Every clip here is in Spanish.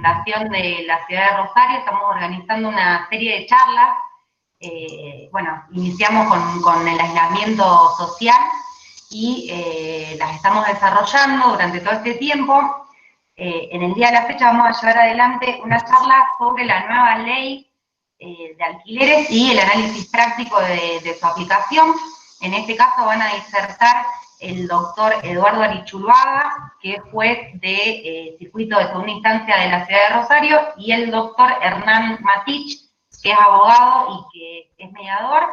Fundación de la Ciudad de Rosario estamos organizando una serie de charlas. Bueno, iniciamos con el aislamiento social y las estamos desarrollando durante todo este tiempo. En el día de la fecha vamos a llevar adelante una charla sobre la nueva ley de alquileres y el análisis práctico de su aplicación. En este caso van a disertar el doctor Eduardo Arichuluaga, que es juez de circuito de segunda instancia de la ciudad de Rosario, y el doctor Hernán Matich, que es abogado y que es mediador,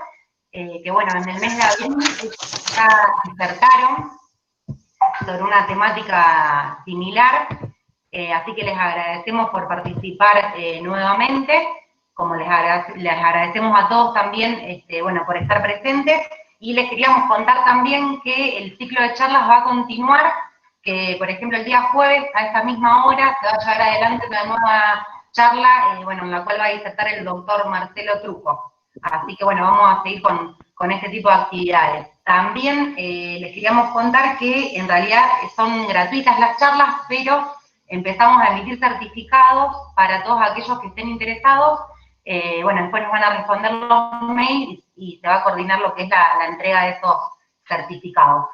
que bueno, en el mes de abril ya disertaron sobre una temática similar, así que les agradecemos por participar nuevamente, como les agradecemos a todos también, bueno, por estar presentes. Y les queríamos contar también que el ciclo de charlas va a continuar, que por ejemplo el día jueves a esta misma hora se va a llevar adelante una nueva charla, bueno, en la cual va a disertar el doctor Marcelo Truco. Así que bueno, vamos a seguir con este tipo de actividades. También les queríamos contar que en realidad son gratuitas las charlas, pero empezamos a emitir certificados para todos aquellos que estén interesados. Bueno, después nos van a responder los mails y se va a coordinar lo que es la entrega de esos certificados.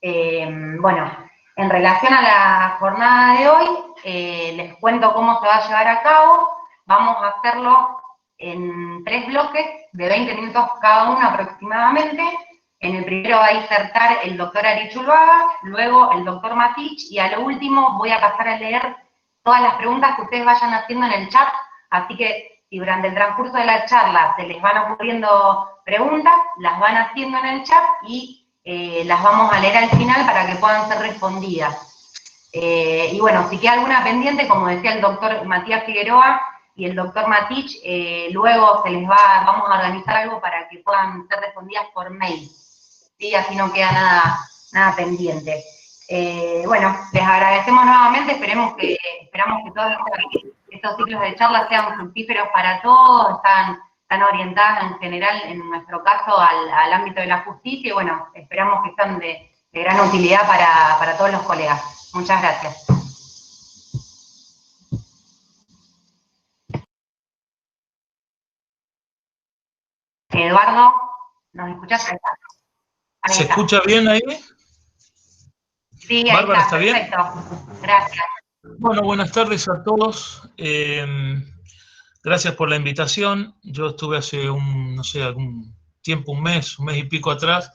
Bueno, en relación a la jornada de hoy, les cuento cómo se va a llevar a cabo. Vamos a hacerlo en 3 bloques de 20 minutos cada uno aproximadamente. En el primero va a disertar el doctor Arichuluaga, luego el doctor Matich, y a lo último voy a pasar a leer todas las preguntas que ustedes vayan haciendo en el chat, así que si durante el transcurso de la charla se les van ocurriendo preguntas, las van haciendo en el chat y las vamos a leer al final para que puedan ser respondidas. Y bueno, si queda alguna pendiente, como decía el doctor Matías Figueroa y el doctor Matich, luego vamos a organizar algo para que puedan ser respondidas por mail, ¿sí? Así no queda nada pendiente. Bueno, les agradecemos nuevamente, esperamos que todos estos ciclos de charlas sean fructíferos para todos, están orientadas en general, en nuestro caso, al ámbito de la justicia, y bueno, esperamos que sean de gran utilidad para todos los colegas. Muchas gracias. Eduardo, ¿nos escuchás? Ahí está. ¿Se escucha bien ahí? Sí, ahí Bárbara, está, ¿está perfecto. bien? Gracias. Bueno, buenas tardes a todos. Gracias por la invitación. Yo estuve hace no sé, algún tiempo, un mes y pico atrás,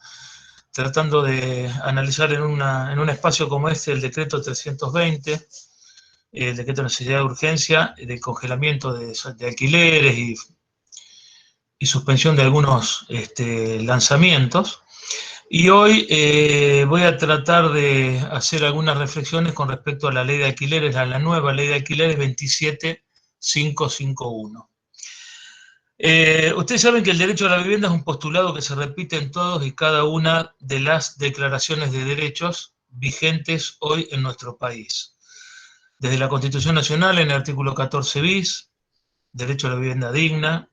tratando de analizar en un espacio como este el decreto 320, el decreto de necesidad de urgencia, de congelamiento de alquileres y suspensión de algunos lanzamientos. Y hoy voy a tratar de hacer algunas reflexiones con respecto a la ley de alquileres, a la nueva ley de alquileres 27551. Ustedes saben que el derecho a la vivienda es un postulado que se repite en todos y cada una de las declaraciones de derechos vigentes hoy en nuestro país. Desde la Constitución Nacional, en el artículo 14 bis, derecho a la vivienda digna,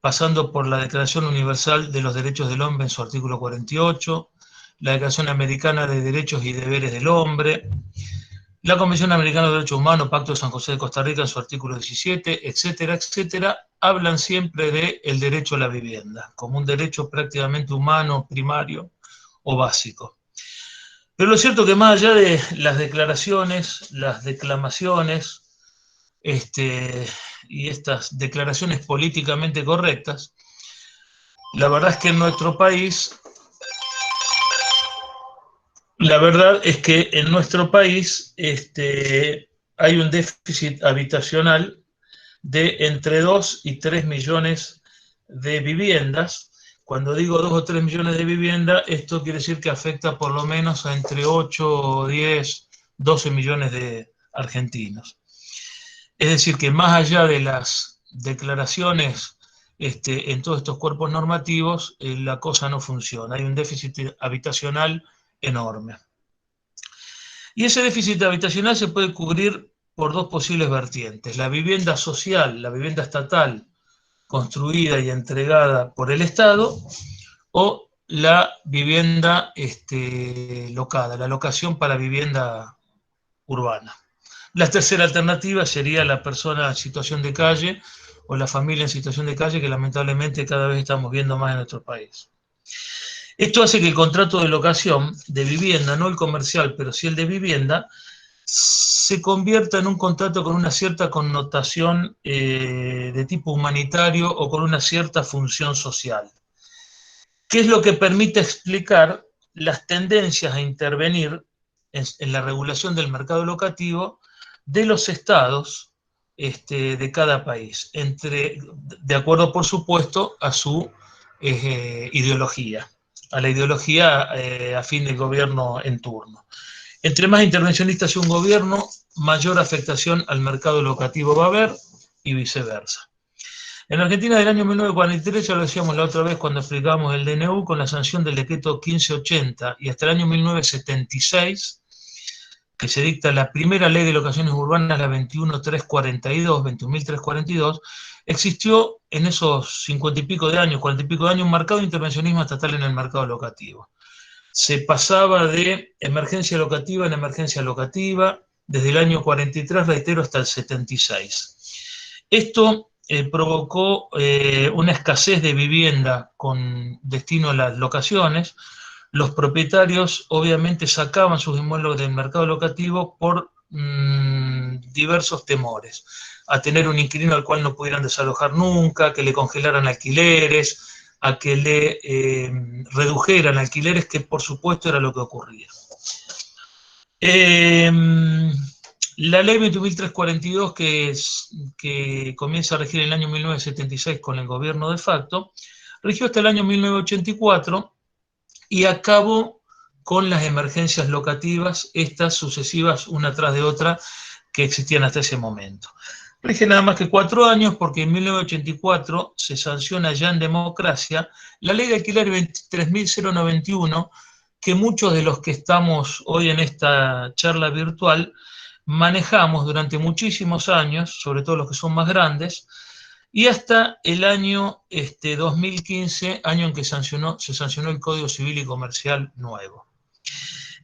pasando por la Declaración Universal de los Derechos del Hombre en su artículo 48, la Declaración Americana de Derechos y Deberes del Hombre, la Convención Americana de Derechos Humanos, Pacto de San José de Costa Rica en su artículo 17, etcétera, etcétera, hablan siempre del derecho a la vivienda, como un derecho prácticamente humano, primario o básico. Pero lo cierto es que más allá de las declaraciones, las declamaciones, y estas declaraciones políticamente correctas, la verdad es que en nuestro país, hay un déficit habitacional de entre 2 y 3 millones de viviendas. Cuando digo 2 o 3 millones de viviendas, esto quiere decir que afecta por lo menos a entre 8, 10, 12 millones de argentinos. Es decir, que más allá de las declaraciones en todos estos cuerpos normativos, la cosa no funciona. Hay un déficit habitacional enorme. Y ese déficit habitacional se puede cubrir por 2 posibles vertientes. La vivienda social, la vivienda estatal, construida y entregada por el Estado, o la vivienda locada, la locación para vivienda urbana. La tercera alternativa sería la persona en situación de calle o la familia en situación de calle, que lamentablemente cada vez estamos viendo más en nuestro país. Esto hace que el contrato de locación de vivienda, no el comercial, pero sí el de vivienda, se convierta en un contrato con una cierta connotación de tipo humanitario o con una cierta función social. ¿Qué es lo que permite explicar las tendencias a intervenir en la regulación del mercado locativo de los estados de cada país, de acuerdo, por supuesto, a su ideología, a la ideología afín del gobierno en turno? Entre más intervencionista sea un gobierno, mayor afectación al mercado locativo va a haber y viceversa. En Argentina del año 1943, ya lo decíamos la otra vez cuando explicábamos el DNU, con la sanción del decreto 1580 y hasta el año 1976, que se dicta la primera ley de locaciones urbanas, la 21.342, existió en esos 50 y pico de años, 40 y pico de años, un marcado intervencionismo estatal en el mercado locativo. Se pasaba de emergencia locativa en emergencia locativa desde el año 43, reitero, hasta el 76. Esto provocó una escasez de vivienda con destino a las locaciones. Los propietarios obviamente sacaban sus inmuebles del mercado locativo por diversos temores, a tener un inquilino al cual no pudieran desalojar nunca, que le congelaran alquileres, a que le redujeran alquileres, que por supuesto era lo que ocurría. La ley 21.342, que comienza a regir en el año 1976 con el gobierno de facto, rigió hasta el año 1984 y acabó con las emergencias locativas, estas sucesivas una tras de otra, que existían hasta ese momento. Rige nada más que 4 años, porque en 1984 se sanciona ya en democracia la ley de alquiler 23.091, que muchos de los que estamos hoy en esta charla virtual manejamos durante muchísimos años, sobre todo los que son más grandes, y hasta el año 2015, año en que se sancionó el Código Civil y Comercial nuevo.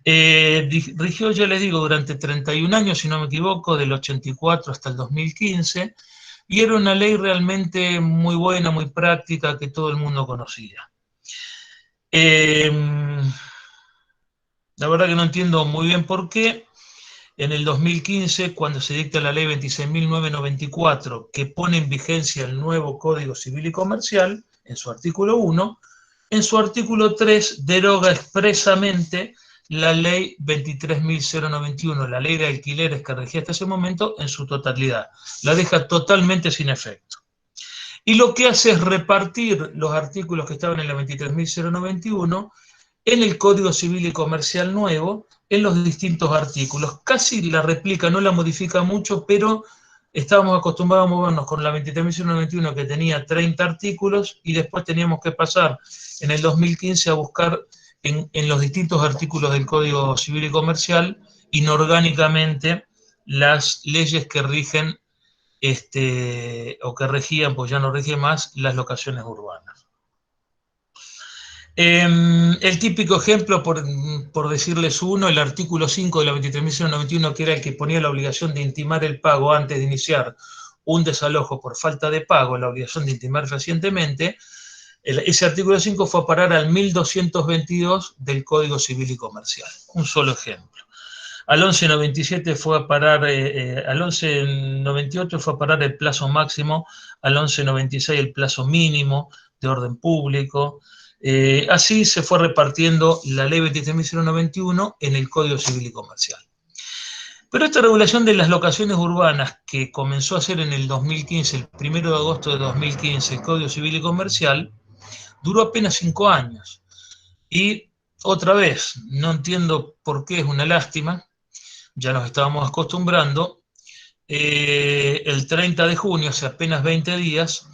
Rigió, ya les digo, durante 31 años, si no me equivoco, del 84 hasta el 2015, y era una ley realmente muy buena, muy práctica, que todo el mundo conocía. La verdad que no entiendo muy bien por qué. En el 2015, cuando se dicta la ley 26.994, que pone en vigencia el nuevo Código Civil y Comercial, en su artículo 1, en su artículo 3 deroga expresamente la ley 23.091, la ley de alquileres que regía hasta ese momento, en su totalidad. La deja totalmente sin efecto. Y lo que hace es repartir los artículos que estaban en la 23.091 en el Código Civil y Comercial nuevo, en los distintos artículos. Casi la replica, no la modifica mucho, pero estábamos acostumbrados a movernos con la 23.091, que tenía 30 artículos, y después teníamos que pasar en el 2015 a buscar en los distintos artículos del Código Civil y Comercial, inorgánicamente, las leyes que rigen, o que regían, pues ya no rige más, las locaciones urbanas. El típico ejemplo, por decirles uno, el artículo 5 de la 23.091, que era el que ponía la obligación de intimar el pago antes de iniciar un desalojo por falta de pago, la obligación de intimar recientemente. Ese artículo 5 fue a parar al 1222 del Código Civil y Comercial. Un solo ejemplo. Al 1197 fue a parar, al 1198 fue a parar el plazo máximo, al 1196 el plazo mínimo de orden público. Así se fue repartiendo la ley 23.091 en el Código Civil y Comercial. Pero esta regulación de las locaciones urbanas, que comenzó a ser en el 2015, el 1 de agosto de 2015, el Código Civil y Comercial, duró apenas 5 años. Y otra vez, no entiendo por qué, es una lástima, ya nos estábamos acostumbrando. El 30 de junio, hace apenas 20 días,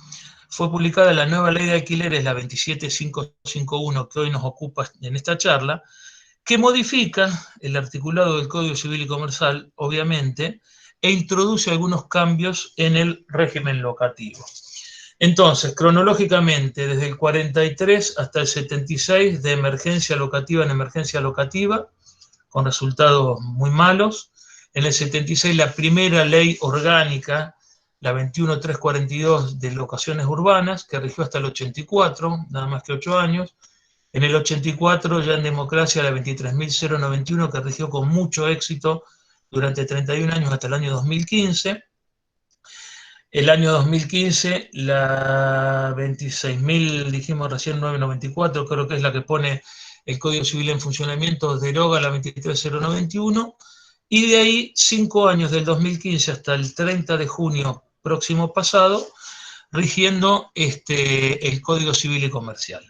fue publicada la nueva ley de alquileres, la 27551, que hoy nos ocupa en esta charla, que modifica el articulado del Código Civil y Comercial, obviamente, e introduce algunos cambios en el régimen locativo. Entonces, cronológicamente, desde el 43 hasta el 76, de emergencia locativa en emergencia locativa, con resultados muy malos. En el 76 la primera ley orgánica, la 21.342 de locaciones urbanas, que rigió hasta el 84, nada más que 8 años. En el 84 ya en democracia la 23.091, que rigió con mucho éxito durante 31 años hasta el año 2015. El año 2015, la 26.000, dijimos recién, 994, creo que es la que pone el Código Civil en funcionamiento, deroga la 23.091, y de ahí 5 años, del 2015 hasta el 30 de junio próximo pasado, rigiendo el Código Civil y Comercial.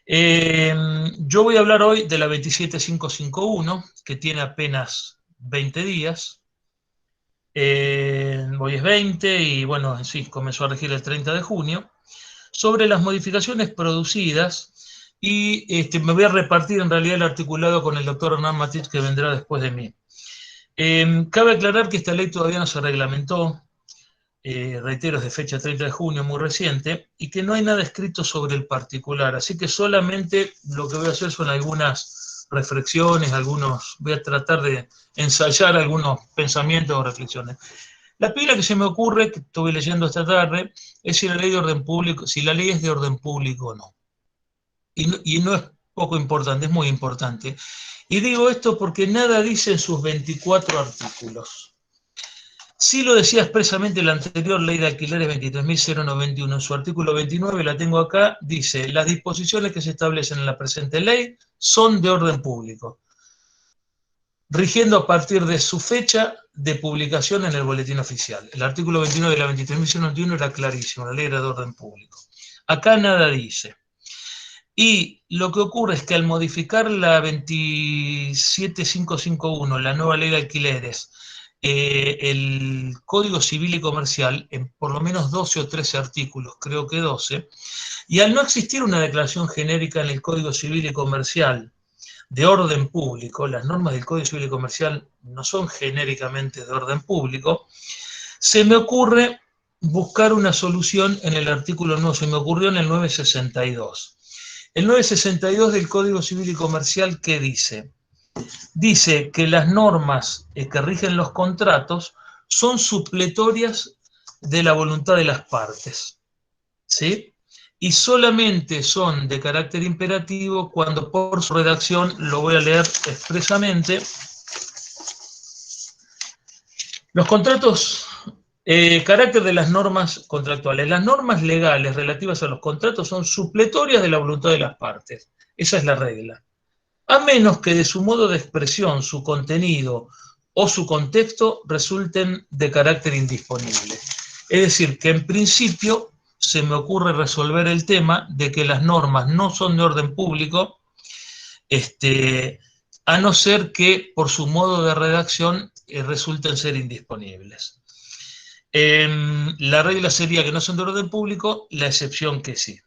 Yo voy a hablar hoy de la 27.551, que tiene apenas 20 días. Hoy es 20 y bueno, sí, comenzó a regir el 30 de junio, sobre las modificaciones producidas, y me voy a repartir en realidad el articulado con el doctor Hernán Matich, que vendrá después de mí. Cabe aclarar que esta ley todavía no se reglamentó, reitero, es de fecha 30 de junio, muy reciente, y que no hay nada escrito sobre el particular, así que solamente lo que voy a hacer son algunas reflexiones, voy a tratar de ensayar algunos pensamientos o reflexiones. La primera que se me ocurre, que estuve leyendo esta tarde, es si la ley es de orden público o no. Y no es poco importante, es muy importante. Y digo esto porque nada dice en sus 24 artículos. Sí lo decía expresamente la anterior ley de alquileres 23.091, en su artículo 29, la tengo acá, dice: las disposiciones que se establecen en la presente ley son de orden público, rigiendo a partir de su fecha de publicación en el boletín oficial. El artículo 29 de la 23.091 era clarísimo, la ley era de orden público. Acá nada dice. Y lo que ocurre es que al modificar la 27.551, la nueva ley de alquileres, el Código Civil y Comercial, en por lo menos 12 o 13 artículos, creo que 12, y al no existir una declaración genérica en el Código Civil y Comercial de orden público, las normas del Código Civil y Comercial no son genéricamente de orden público, se me ocurre buscar una solución en el artículo 9, se me ocurrió en el 962. El 962 del Código Civil y Comercial, ¿qué dice? Dice que las normas que rigen los contratos son supletorias de la voluntad de las partes, ¿sí? Y solamente son de carácter imperativo cuando por su redacción, lo voy a leer expresamente, los contratos, carácter de las normas contractuales. Las normas legales relativas a los contratos son supletorias de la voluntad de las partes. Esa es la regla. A menos que de su modo de expresión, su contenido o su contexto resulten de carácter indisponible. Es decir, que en principio se me ocurre resolver el tema de que las normas no son de orden público, a no ser que por su modo de redacción resulten ser indisponibles. La regla sería que no son de orden público, la excepción que sí.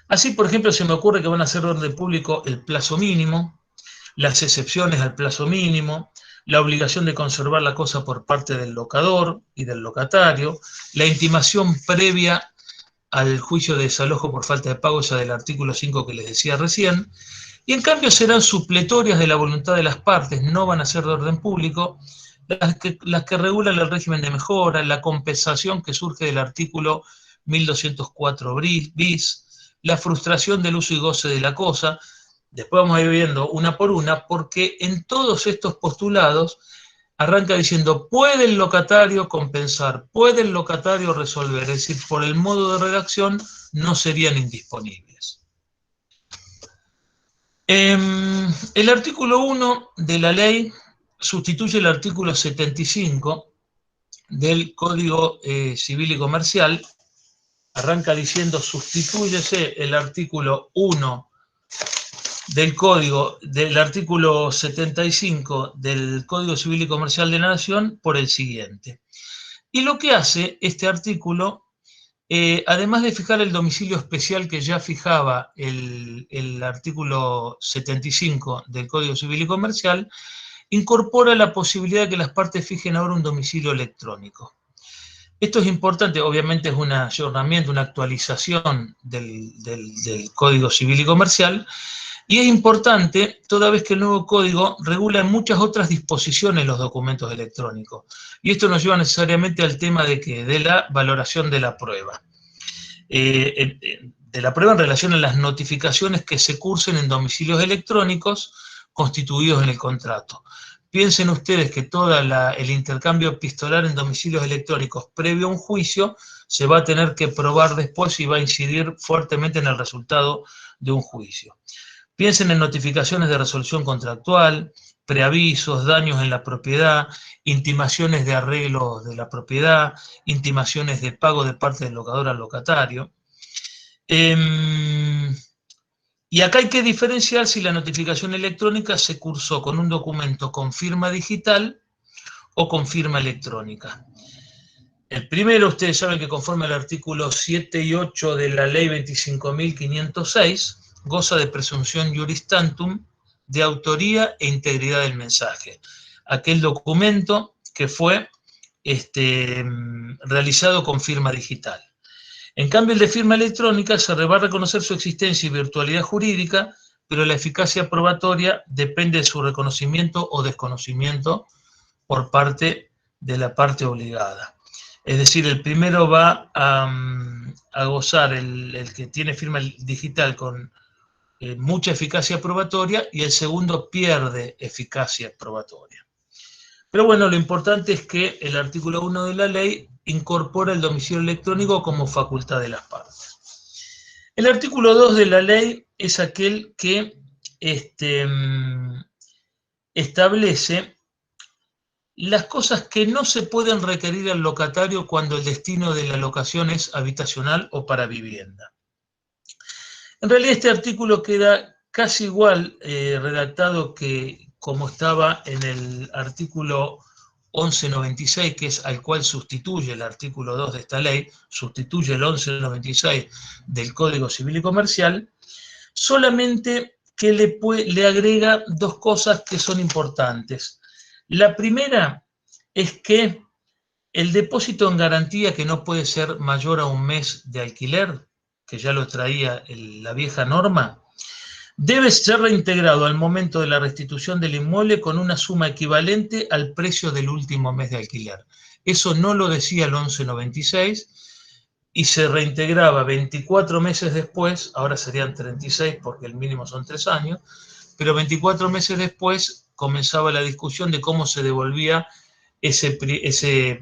Así, por ejemplo, se me ocurre que van a ser de orden público el plazo mínimo, las excepciones al plazo mínimo, la obligación de conservar la cosa por parte del locador y del locatario, la intimación previa al juicio de desalojo por falta de pago, esa del artículo 5 que les decía recién, y en cambio serán supletorias de la voluntad de las partes, no van a ser de orden público, las que regulan el régimen de mejora, la compensación que surge del artículo 1204 bis, la frustración del uso y goce de la cosa. Después vamos a ir viendo una por una, porque en todos estos postulados arranca diciendo: puede el locatario compensar, puede el locatario resolver, es decir, por el modo de redacción no serían indisponibles. El artículo 1 de la ley sustituye el artículo 75 del Código Civil y Comercial. Arranca diciendo: sustitúyese el artículo 1 del artículo 75 del Código Civil y Comercial de la Nación por el siguiente. Y lo que hace este artículo, además de fijar el domicilio especial que ya fijaba el artículo 75 del Código Civil y Comercial, incorpora la posibilidad de que las partes fijen ahora un domicilio electrónico. Esto es importante, obviamente es un ayornamiento, una actualización del Código Civil y Comercial, Y es importante, toda vez que el nuevo código regula muchas otras disposiciones los documentos electrónicos. Y esto nos lleva necesariamente al tema de la valoración de la prueba. De la prueba en relación a las notificaciones que se cursen en domicilios electrónicos constituidos en el contrato. Piensen ustedes que todo el intercambio epistolar en domicilios electrónicos previo a un juicio se va a tener que probar después y va a incidir fuertemente en el resultado de un juicio. Piensen en notificaciones de resolución contractual, preavisos, daños en la propiedad, intimaciones de arreglo de la propiedad, intimaciones de pago de parte del locador al locatario. Y acá hay que diferenciar si la notificación electrónica se cursó con un documento con firma digital o con firma electrónica. El primero, ustedes saben que conforme al artículo 7 y 8 de la ley 25.506, goza de presunción juris tantum de autoría e integridad del mensaje. Aquel documento que fue realizado con firma digital. En cambio, el de firma electrónica se va a reconocer su existencia y virtualidad jurídica, pero la eficacia probatoria depende de su reconocimiento o desconocimiento por parte de la parte obligada. Es decir, el primero va a gozar, el que tiene firma digital, con mucha eficacia probatoria, y el segundo pierde eficacia probatoria. Pero bueno, lo importante es que el artículo 1 de la ley incorpora el domicilio electrónico como facultad de las partes. El artículo 2 de la ley es aquel que establece las cosas que no se pueden requerir al locatario cuando el destino de la locación es habitacional o para vivienda. En realidad este artículo queda casi igual redactado que como estaba en el artículo 1196, que es al cual sustituye el artículo 2 de esta ley, sustituye el 1196 del Código Civil y Comercial, solamente que le agrega dos cosas que son importantes. La primera es que el depósito en garantía, que no puede ser mayor a un mes de alquiler, que ya lo traía la vieja norma, debe ser reintegrado al momento de la restitución del inmueble con una suma equivalente al precio del último mes de alquiler. Eso no lo decía el 1196 y se reintegraba 24 meses después, ahora serían 36 porque el mínimo son 3 años, pero 24 meses después comenzaba la discusión de cómo se devolvía ese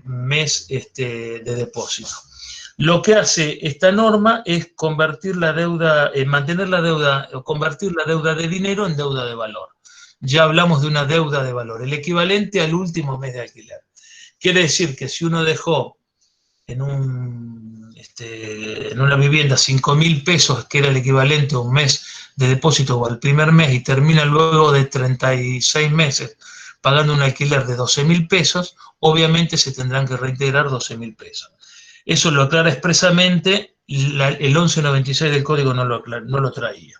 mes de depósito. Lo que hace esta norma es convertir la deuda, mantener la deuda, o convertir la deuda de dinero en deuda de valor. Ya hablamos de una deuda de valor, el equivalente al último mes de alquiler. Quiere decir que si uno dejó en una vivienda 5.000 pesos, que era el equivalente a un mes de depósito o al primer mes, y termina luego de 36 meses pagando un alquiler de 12.000 pesos, obviamente se tendrán que reintegrar 12.000 pesos. Eso lo aclara expresamente, el 1196 del Código no lo traía.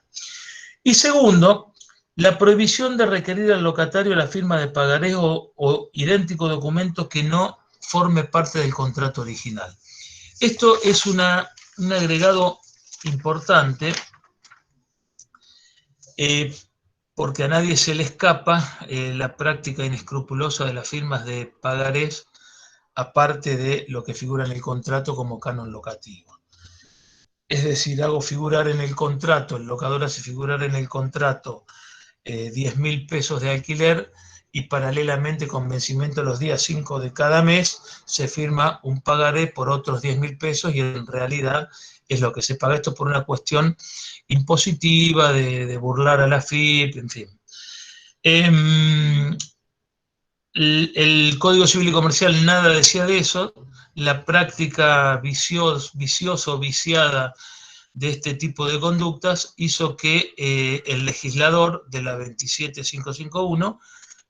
Y segundo, la prohibición de requerir al locatario la firma de pagaré o idéntico documento que no forme parte del contrato original. Esto es un agregado importante porque a nadie se le escapa la práctica inescrupulosa de las firmas de pagarés, aparte de lo que figura en el contrato como canon locativo. Es decir, hago figurar en el contrato, el locador hace figurar en el contrato 10.000 pesos de alquiler, y paralelamente con vencimiento los días 5 de cada mes se firma un pagaré por otros 10.000 pesos, y en realidad es lo que se paga. Esto por una cuestión impositiva de burlar a la FIP, en fin. El Código Civil y Comercial nada decía de eso. La práctica viciosa o viciada de este tipo de conductas hizo que el legislador de la 27551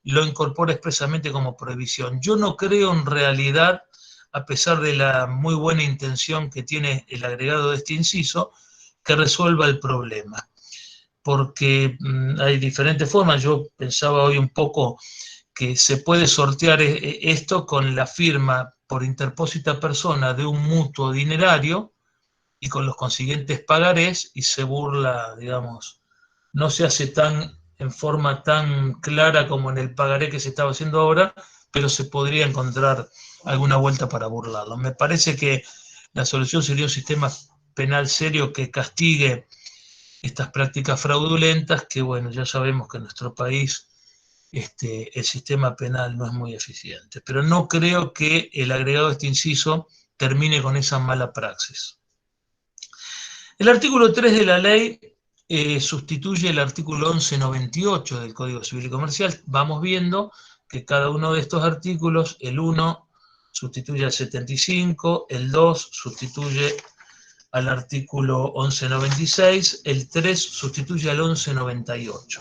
lo incorpore expresamente como prohibición. Yo no creo en realidad, a pesar de la muy buena intención que tiene el agregado de este inciso, que resuelva el problema, porque hay diferentes formas. Yo pensaba hoy un poco que se puede sortear esto con la firma por interpósita persona de un mutuo dinerario y con los consiguientes pagarés, y se burla, digamos, no se hace en forma tan clara como en el pagaré que se estaba haciendo ahora, pero se podría encontrar alguna vuelta para burlarlo. Me parece que la solución sería un sistema penal serio que castigue estas prácticas fraudulentas, que bueno, ya sabemos que en nuestro país el sistema penal no es muy eficiente. Pero no creo que el agregado de este inciso termine con esa mala praxis. El artículo 3 de la ley sustituye el artículo 1198 del Código Civil y Comercial. Vamos viendo que cada uno de estos artículos, el 1 sustituye al 75, el 2 sustituye al artículo 1196, el 3 sustituye al 1198.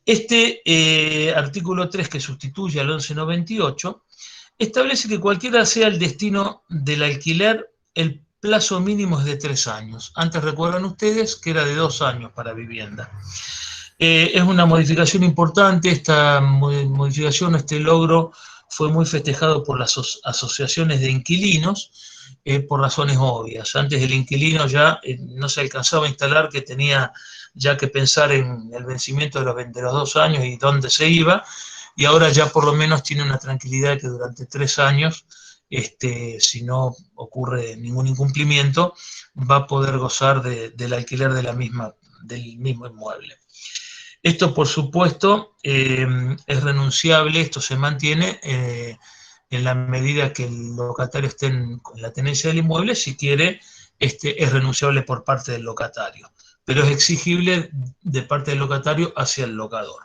Este artículo 3 que sustituye al 1198 establece que cualquiera sea el destino del alquiler, el plazo mínimo es de 3 años. Antes recuerdan ustedes que era de 2 años para vivienda. Es una modificación importante, esta modificación, este logro fue muy festejado por las asociaciones de inquilinos, por razones obvias. Antes el inquilino ya no se alcanzaba a instalar, que tenía ya que pensar en el vencimiento de los 2 años y dónde se iba, y ahora ya por lo menos tiene una tranquilidad que durante 3 años, si no ocurre ningún incumplimiento, va a poder gozar del alquiler del mismo inmueble. Esto, por supuesto, es renunciable, esto se mantiene en la medida que el locatario esté en la tenencia del inmueble. Si quiere, es renunciable por parte del locatario, pero es exigible de parte del locatario hacia el locador.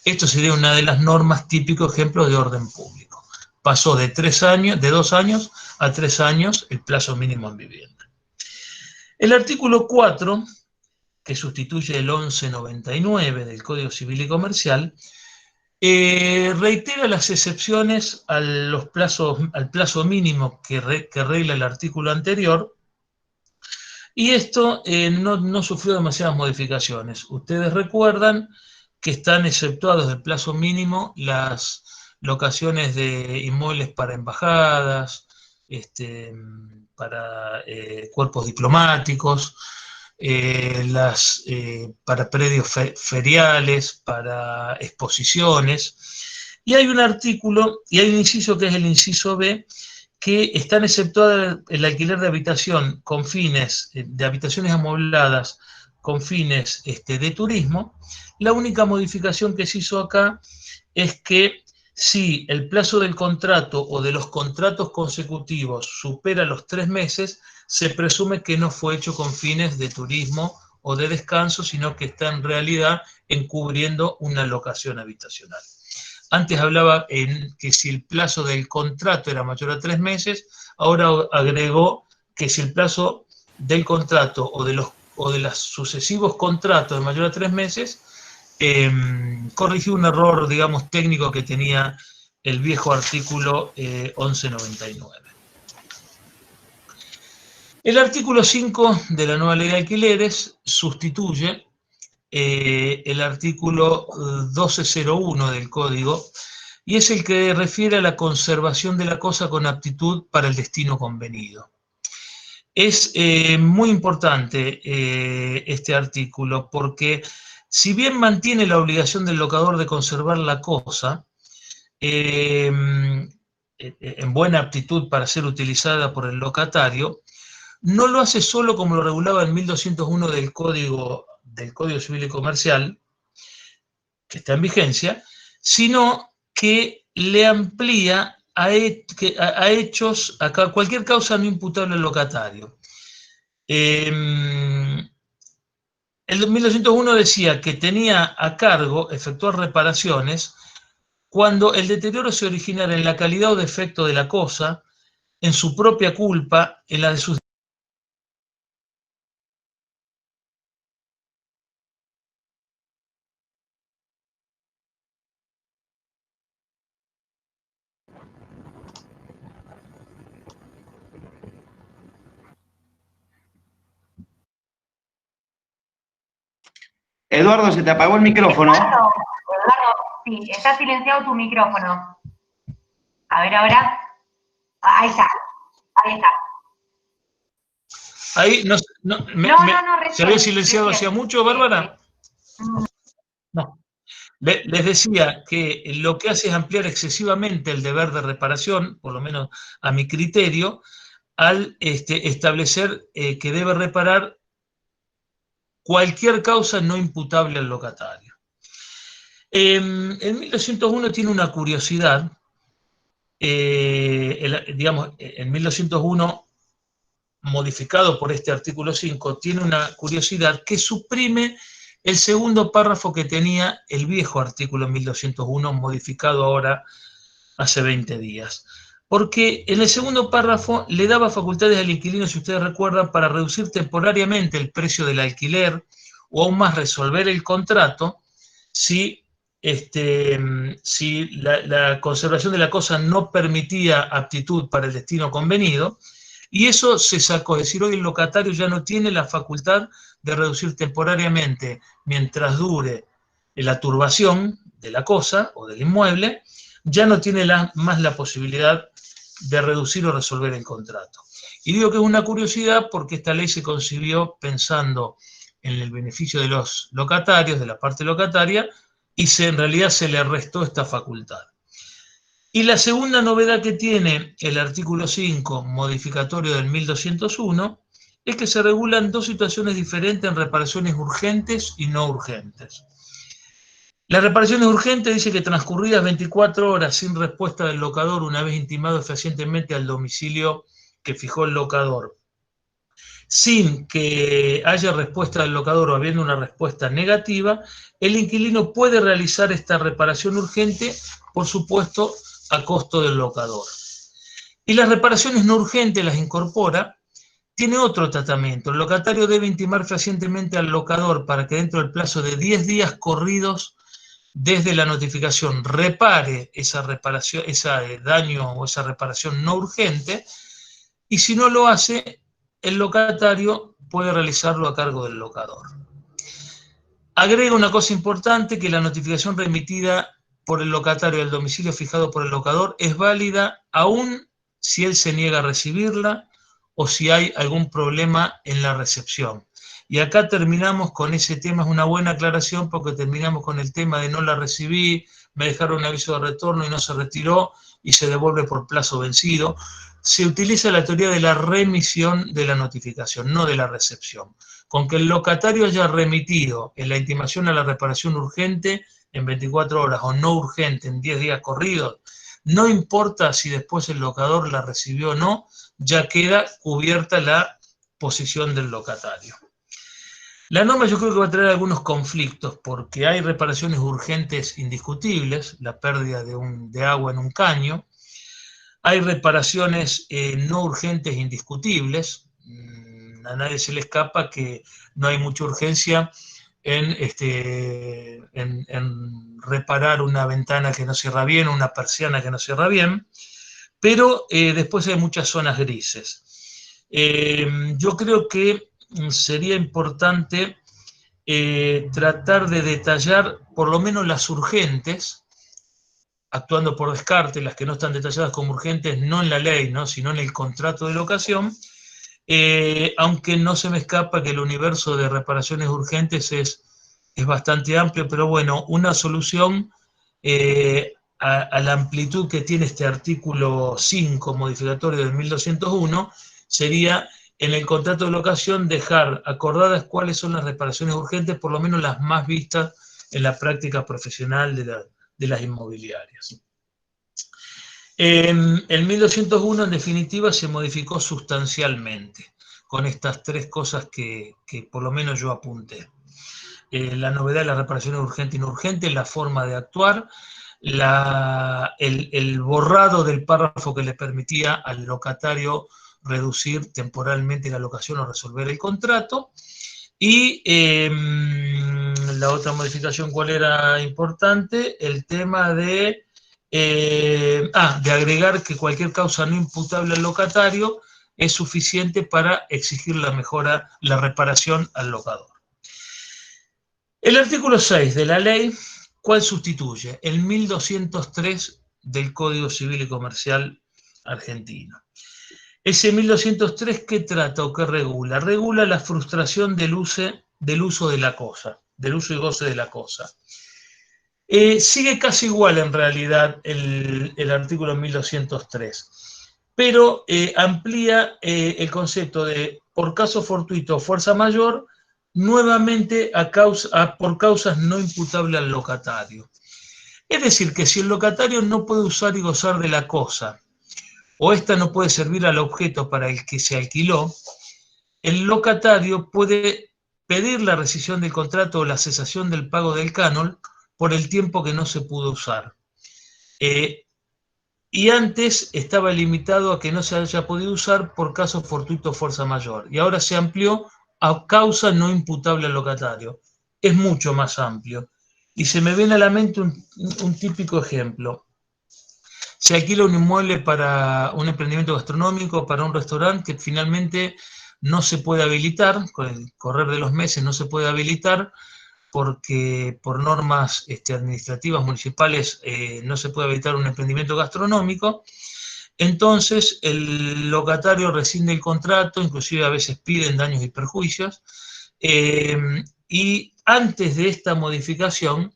Esto sería una de las normas típicos ejemplos de orden público. Pasó de 2 años a 3 años el plazo mínimo en vivienda. El artículo 4, que sustituye el 1199 del Código Civil y Comercial, reitera las excepciones al plazo mínimo que regla el artículo anterior, y esto no sufrió demasiadas modificaciones. Ustedes recuerdan que están exceptuados del plazo mínimo las locaciones de inmuebles para embajadas, para cuerpos diplomáticos, para predios feriales, para exposiciones. Y hay un artículo, y hay un inciso que es el inciso B, que están exceptuadas el alquiler de habitación con fines, de habitaciones amobladas con fines de turismo. La única modificación que se hizo acá es que si el plazo del contrato o de los contratos consecutivos supera los 3 meses, se presume que no fue hecho con fines de turismo o de descanso, sino que está en realidad encubriendo una locación habitacional. Antes hablaba en que si el plazo del contrato era mayor a 3 meses, ahora agregó que si el plazo del contrato o de los sucesivos contratos de mayor a 3 meses, corrigió un error, digamos, técnico que tenía el viejo artículo 1199. El artículo 5 de la nueva ley de alquileres sustituye el artículo 1201 del Código, y es el que refiere a la conservación de la cosa con aptitud para el destino convenido. Es muy importante este artículo, porque si bien mantiene la obligación del locador de conservar la cosa en buena aptitud para ser utilizada por el locatario, no lo hace solo como lo regulaba en 1201 del Código Civil y Comercial, que está en vigencia, sino que le amplía a hechos, a cualquier causa no imputable al locatario. El 1201 decía que tenía a cargo efectuar reparaciones cuando el deterioro se originara en la calidad o defecto de la cosa, en su propia culpa, en la de sus... Eduardo, se te apagó el micrófono. Eduardo, sí, está silenciado tu micrófono. A ver ahora. Ahí está. Ahí está. Ahí, ¿se había silenciado hacía mucho, Bárbara? No. Les decía que lo que hace es ampliar excesivamente el deber de reparación, por lo menos a mi criterio, al establecer que debe reparar cualquier causa no imputable al locatario. En 1201 tiene una curiosidad, digamos, en 1201, modificado por este artículo 5, tiene una curiosidad que suprime el segundo párrafo que tenía el viejo artículo 1201, modificado ahora hace 20 días. Porque en el segundo párrafo le daba facultades al inquilino, si ustedes recuerdan, para reducir temporariamente el precio del alquiler o aún más resolver el contrato si, si la conservación de la cosa no permitía aptitud para el destino convenido. Y eso se sacó, es decir, hoy el locatario ya no tiene la facultad de reducir temporariamente, mientras dure la turbación de la cosa o del inmueble, ya no tiene más la posibilidad de reducir o resolver el contrato. Y digo que es una curiosidad porque esta ley se concibió pensando en el beneficio de los locatarios, de la parte locataria, y en realidad se le restó esta facultad. Y la segunda novedad que tiene el artículo 5, modificatorio del 1201, es que se regulan dos situaciones diferentes en reparaciones urgentes y no urgentes. Las reparaciones urgentes dice que transcurridas 24 horas sin respuesta del locador, una vez intimado fehacientemente al domicilio que fijó el locador, sin que haya respuesta del locador o habiendo una respuesta negativa, el inquilino puede realizar esta reparación urgente, por supuesto, a costo del locador. Y las reparaciones no urgentes las incorpora, tiene otro tratamiento. El locatario debe intimar fehacientemente al locador para que dentro del plazo de 10 días corridos desde la notificación repare esa reparación, ese daño o esa reparación no urgente, y si no lo hace, el locatario puede realizarlo a cargo del locador. Agrega una cosa importante, que la notificación remitida por el locatario del domicilio fijado por el locador es válida aún si él se niega a recibirla o si hay algún problema en la recepción. Y acá terminamos con ese tema, es una buena aclaración porque terminamos con el tema de no la recibí, me dejaron un aviso de retorno y no se retiró y se devuelve por plazo vencido. Se utiliza la teoría de la remisión de la notificación, no de la recepción. Con que el locatario haya remitido en la intimación a la reparación urgente en 24 horas o no urgente en 10 días corridos, no importa si después el locador la recibió o no, ya queda cubierta la posición del locatario. La norma yo creo que va a traer algunos conflictos porque hay reparaciones urgentes indiscutibles, la pérdida de agua en un caño, hay reparaciones no urgentes indiscutibles, a nadie se le escapa que no hay mucha urgencia en reparar una ventana que no cierra bien, una persiana que no cierra bien, pero después hay muchas zonas grises. Yo creo que sería importante tratar de detallar por lo menos las urgentes, actuando por descarte, las que no están detalladas como urgentes, no en la ley, ¿no?, sino en el contrato de locación, aunque no se me escapa que el universo de reparaciones urgentes es bastante amplio, pero bueno, una solución a la amplitud que tiene este artículo 5 modificatorio del 1201 sería en el contrato de locación dejar acordadas cuáles son las reparaciones urgentes, por lo menos las más vistas en la práctica profesional de las inmobiliarias. En 1201, en definitiva, se modificó sustancialmente con estas tres cosas que por lo menos yo apunté. La novedad de las reparaciones urgentes y no urgentes, la forma de actuar, el borrado del párrafo que le permitía al locatario reducir temporalmente la locación o resolver el contrato, y la otra modificación, ¿cuál era importante? El tema de agregar que cualquier causa no imputable al locatario es suficiente para exigir la mejora, la reparación al locador. El artículo 6 de la ley, ¿cuál sustituye? El 1203 del Código Civil y Comercial argentino. Ese 1203, ¿qué trata o qué regula? Regula la frustración del uso de la cosa. del uso y goce de la cosa. Sigue casi igual en realidad el artículo 1203, pero amplía el concepto de por caso fortuito o fuerza mayor, nuevamente por causas no imputables al locatario. Es decir, que si el locatario no puede usar y gozar de la cosa, o ésta no puede servir al objeto para el que se alquiló, el locatario puede pedir la rescisión del contrato o la cesación del pago del canon por el tiempo que no se pudo usar. Y antes estaba limitado a que no se haya podido usar por caso fortuito o fuerza mayor. Y ahora se amplió a causa no imputable al locatario. Es mucho más amplio. Y se me viene a la mente un típico ejemplo. Se alquila un inmueble para un emprendimiento gastronómico, para un restaurante que finalmente no se puede habilitar, con el correr de los meses no se puede habilitar, porque por normas administrativas municipales no se puede habilitar un emprendimiento gastronómico. Entonces el locatario rescinde el contrato, inclusive a veces piden daños y perjuicios, y antes de esta modificación,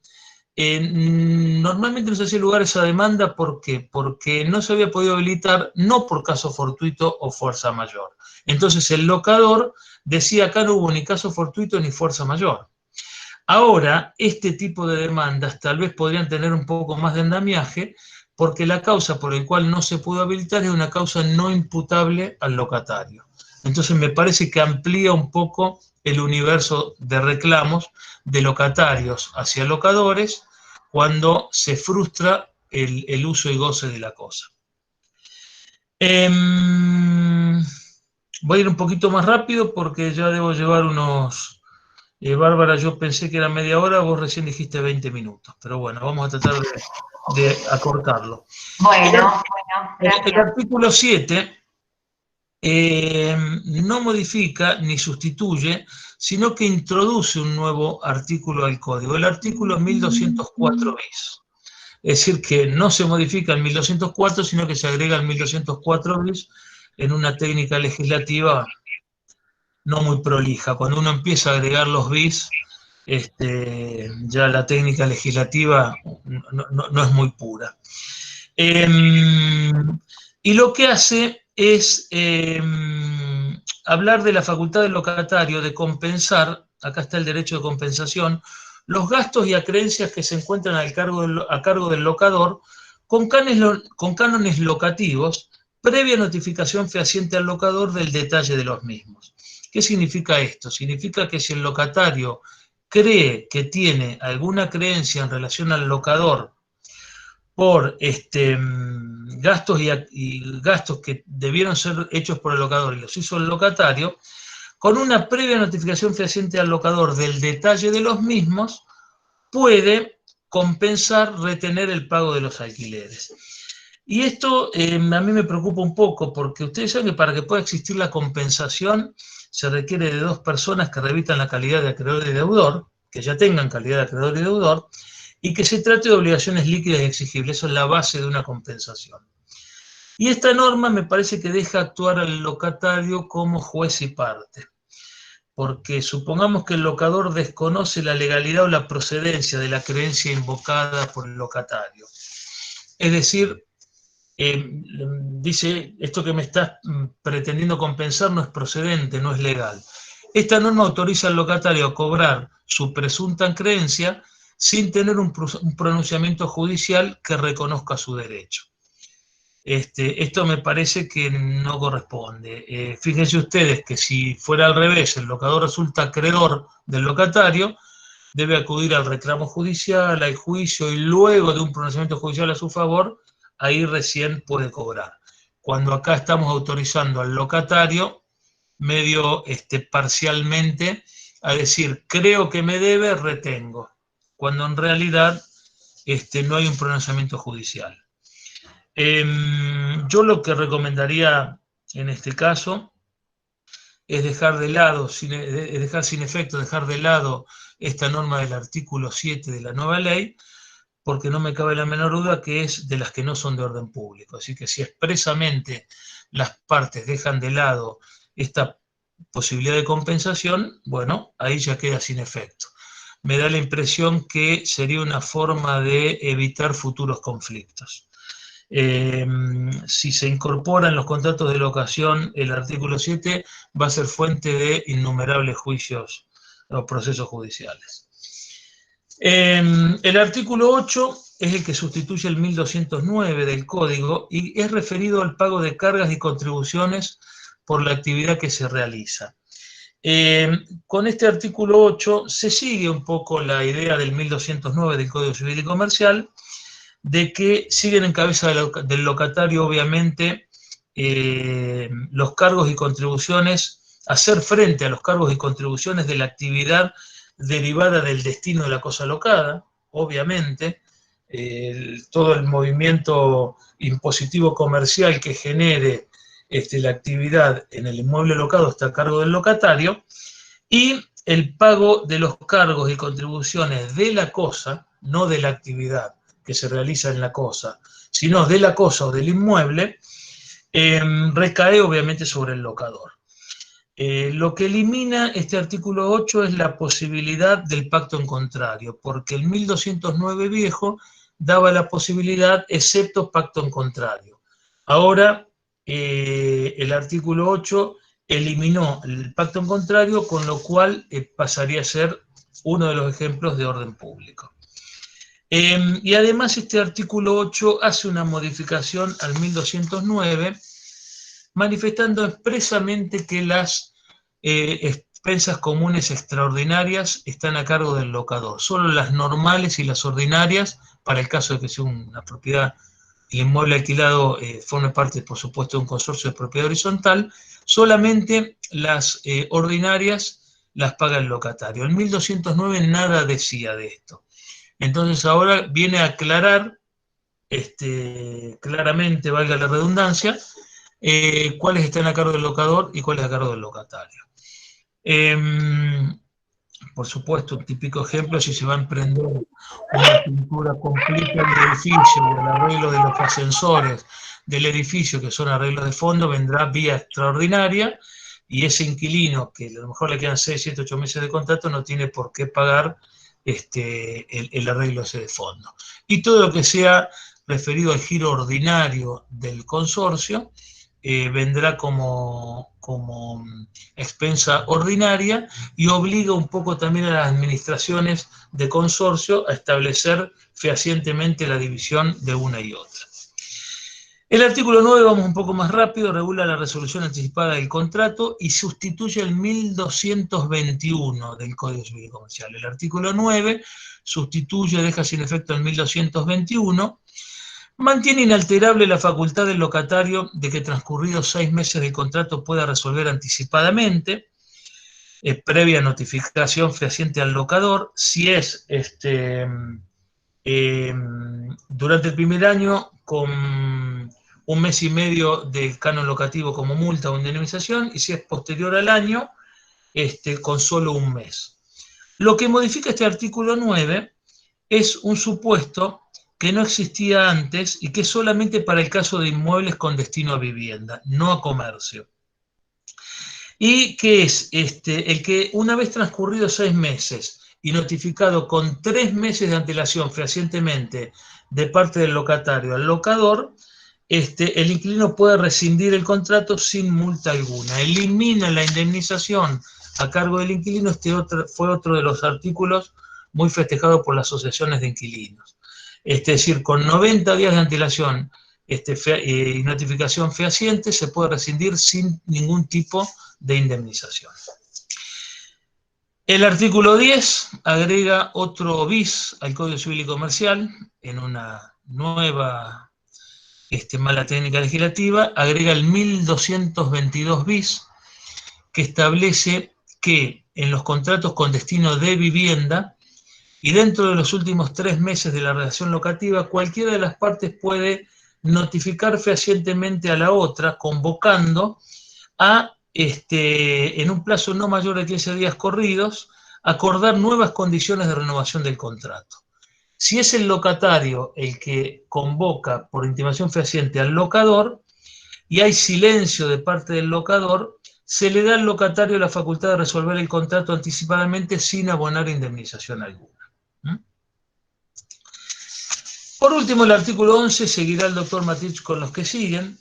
normalmente no se hacía lugar a esa demanda. ¿Por qué? Porque no se había podido habilitar, no por caso fortuito o fuerza mayor. Entonces el locador decía, acá no hubo ni caso fortuito ni fuerza mayor. Ahora, este tipo de demandas tal vez podrían tener un poco más de andamiaje, porque la causa por la cual no se pudo habilitar es una causa no imputable al locatario. Entonces me parece que amplía un poco el universo de reclamos de locatarios hacia locadores cuando se frustra el uso y goce de la cosa. Voy a ir un poquito más rápido porque ya debo llevar unos... Bárbara, yo pensé que era media hora, vos recién dijiste 20 minutos, pero bueno, vamos a tratar de acortarlo. Bueno, gracias. El gracias. artículo 7 no modifica ni sustituye, sino que introduce un nuevo artículo al código, el artículo 1204 bis. Es decir, que no se modifica el 1204, sino que se agrega el 1204 bis en una técnica legislativa no muy prolija. Cuando uno empieza a agregar los bis, ya la técnica legislativa no es muy pura. Y lo que hace es hablar de la facultad del locatario de compensar, acá está el derecho de compensación, los gastos y acreencias que se encuentran a cargo del locador con cánones locativos, previa notificación fehaciente al locador del detalle de los mismos. ¿Qué significa esto? Significa que si el locatario cree que tiene alguna creencia en relación al locador por gastos y gastos que debieron ser hechos por el locador y los hizo el locatario, con una previa notificación fehaciente al locador del detalle de los mismos, puede compensar, retener el pago de los alquileres. Y esto a mí me preocupa un poco, porque ustedes saben que para que pueda existir la compensación se requiere de dos personas que revitan la calidad de acreedor y deudor, que ya tengan calidad de acreedor y deudor, y que se trate de obligaciones líquidas y exigibles. Eso es la base de una compensación. Y esta norma me parece que deja actuar al locatario como juez y parte, porque supongamos que el locador desconoce la legalidad o la procedencia de la creencia invocada por el locatario. Es decir, dice, esto que me estás pretendiendo compensar no es procedente, no es legal. Esta norma autoriza al locatario a cobrar su presunta creencia sin tener un pronunciamiento judicial que reconozca su derecho. Esto me parece que no corresponde. Fíjense ustedes que si fuera al revés, el locador resulta acreedor del locatario, debe acudir al reclamo judicial, al juicio, y luego de un pronunciamiento judicial a su favor, ahí recién puede cobrar. Cuando acá estamos autorizando al locatario, medio parcialmente, a decir, creo que me debe, retengo, cuando en realidad no hay un pronunciamiento judicial. Yo lo que recomendaría en este caso es dejar de lado, dejar sin efecto, dejar de lado esta norma del artículo 7 de la nueva ley, porque no me cabe la menor duda que es de las que no son de orden público. Así que si expresamente las partes dejan de lado esta posibilidad de compensación, bueno, ahí ya queda sin efecto. me da la impresión que sería una forma de evitar futuros conflictos. Si se incorpora en los contratos de locación el artículo 7, va a ser fuente de innumerables juicios o procesos judiciales. El artículo 8 es el que sustituye el 1209 del Código y es referido al pago de cargas y contribuciones por la actividad que se realiza. Con este artículo 8 se sigue un poco la idea del 1209 del Código Civil y Comercial, de que siguen en cabeza del locatario, obviamente, los cargos y contribuciones, hacer frente a los cargos y contribuciones de la actividad derivada del destino de la cosa locada, obviamente, todo el movimiento impositivo comercial que genere la actividad en el inmueble locado está a cargo del locatario, y el pago de los cargos y contribuciones de la cosa, no de la actividad que se realiza en la cosa, sino de la cosa o del inmueble, recae obviamente sobre el locador. Lo que elimina este artículo 8 es la posibilidad del pacto en contrario, porque el 1209 viejo daba la posibilidad excepto pacto en contrario. Ahora el artículo 8 eliminó el pacto en contrario, con lo cual pasaría a ser uno de los ejemplos de orden público. Y además este artículo 8 hace una modificación al 1209, manifestando expresamente que las expensas comunes extraordinarias están a cargo del locador. Solo las normales y las ordinarias, para el caso de que sea una propiedad, el inmueble alquilado forme parte, por supuesto, de un consorcio de propiedad horizontal, solamente las ordinarias las paga el locatario. El 1209 nada decía de esto. Entonces ahora viene a aclarar claramente, valga la redundancia, cuáles están a cargo del locador y cuáles a cargo del locatario. Por supuesto, un típico ejemplo, si se va a emprender una pintura completa del edificio, o el arreglo de los ascensores del edificio, que son arreglos de fondo, vendrá vía extraordinaria, y ese inquilino, que a lo mejor le quedan 6, 7, 8 meses de contrato, no tiene por qué pagar el arreglo ese de fondo. Y todo lo que sea referido al giro ordinario del consorcio vendrá como expensa ordinaria, y obliga un poco también a las administraciones de consorcio a establecer fehacientemente la división de una y otra. El artículo 9, vamos un poco más rápido, regula la resolución anticipada del contrato y sustituye el 1221 del Código Civil y Comercial. El artículo 9 sustituye, deja sin efecto el 1221, mantiene inalterable la facultad del locatario de que transcurridos 6 meses del contrato pueda resolver anticipadamente, previa notificación fehaciente al locador. Si es durante el primer año, con 1 mes y medio del canon locativo como multa o indemnización, y si es posterior al año, con solo 1 mes. Lo que modifica este artículo 9 es un supuesto que no existía antes y que es solamente para el caso de inmuebles con destino a vivienda, no a comercio. Y que es el que, una vez transcurridos 6 meses y notificado con 3 meses de antelación fehacientemente de parte del locatario al locador, el inquilino puede rescindir el contrato sin multa alguna. Elimina la indemnización a cargo del inquilino. Fue otro de los artículos muy festejados por las asociaciones de inquilinos. Es decir, con 90 días de antelación y notificación fehaciente se puede rescindir sin ningún tipo de indemnización. El artículo 10 agrega otro bis al Código Civil y Comercial en una nueva mala técnica legislativa. Agrega el 1222 bis, que establece que en los contratos con destino de vivienda y dentro de los últimos 3 meses de la relación locativa, cualquiera de las partes puede notificar fehacientemente a la otra, convocando a, en un plazo no mayor de 15 días corridos, acordar nuevas condiciones de renovación del contrato. Si es el locatario el que convoca por intimación fehaciente al locador y hay silencio de parte del locador, se le da al locatario la facultad de resolver el contrato anticipadamente sin abonar indemnización alguna. Por último, el artículo 11, seguirá el doctor Matich con los que siguen,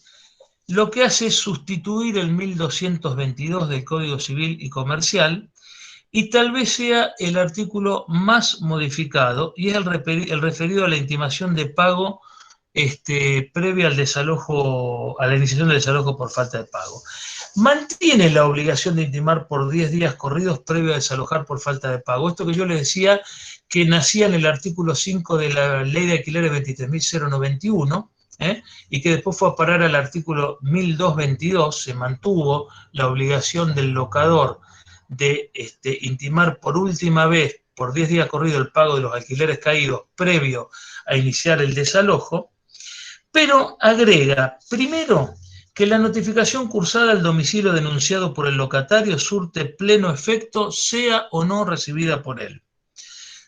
lo que hace es sustituir el 1222 del Código Civil y Comercial, y tal vez sea el artículo más modificado, y es el referido a la intimación de pago previa al desalojo, a la iniciación del desalojo por falta de pago. Mantiene la obligación de intimar por 10 días corridos previo a desalojar por falta de pago. Esto que yo les decía, que nacía en el artículo 5 de la Ley de Alquileres 23.091, y que después fue a parar al artículo 1222, se mantuvo la obligación del locador de intimar por última vez, por 10 días corrido, el pago de los alquileres caídos previo a iniciar el desalojo, pero agrega, primero, que la notificación cursada al domicilio denunciado por el locatario surte pleno efecto, sea o no recibida por él.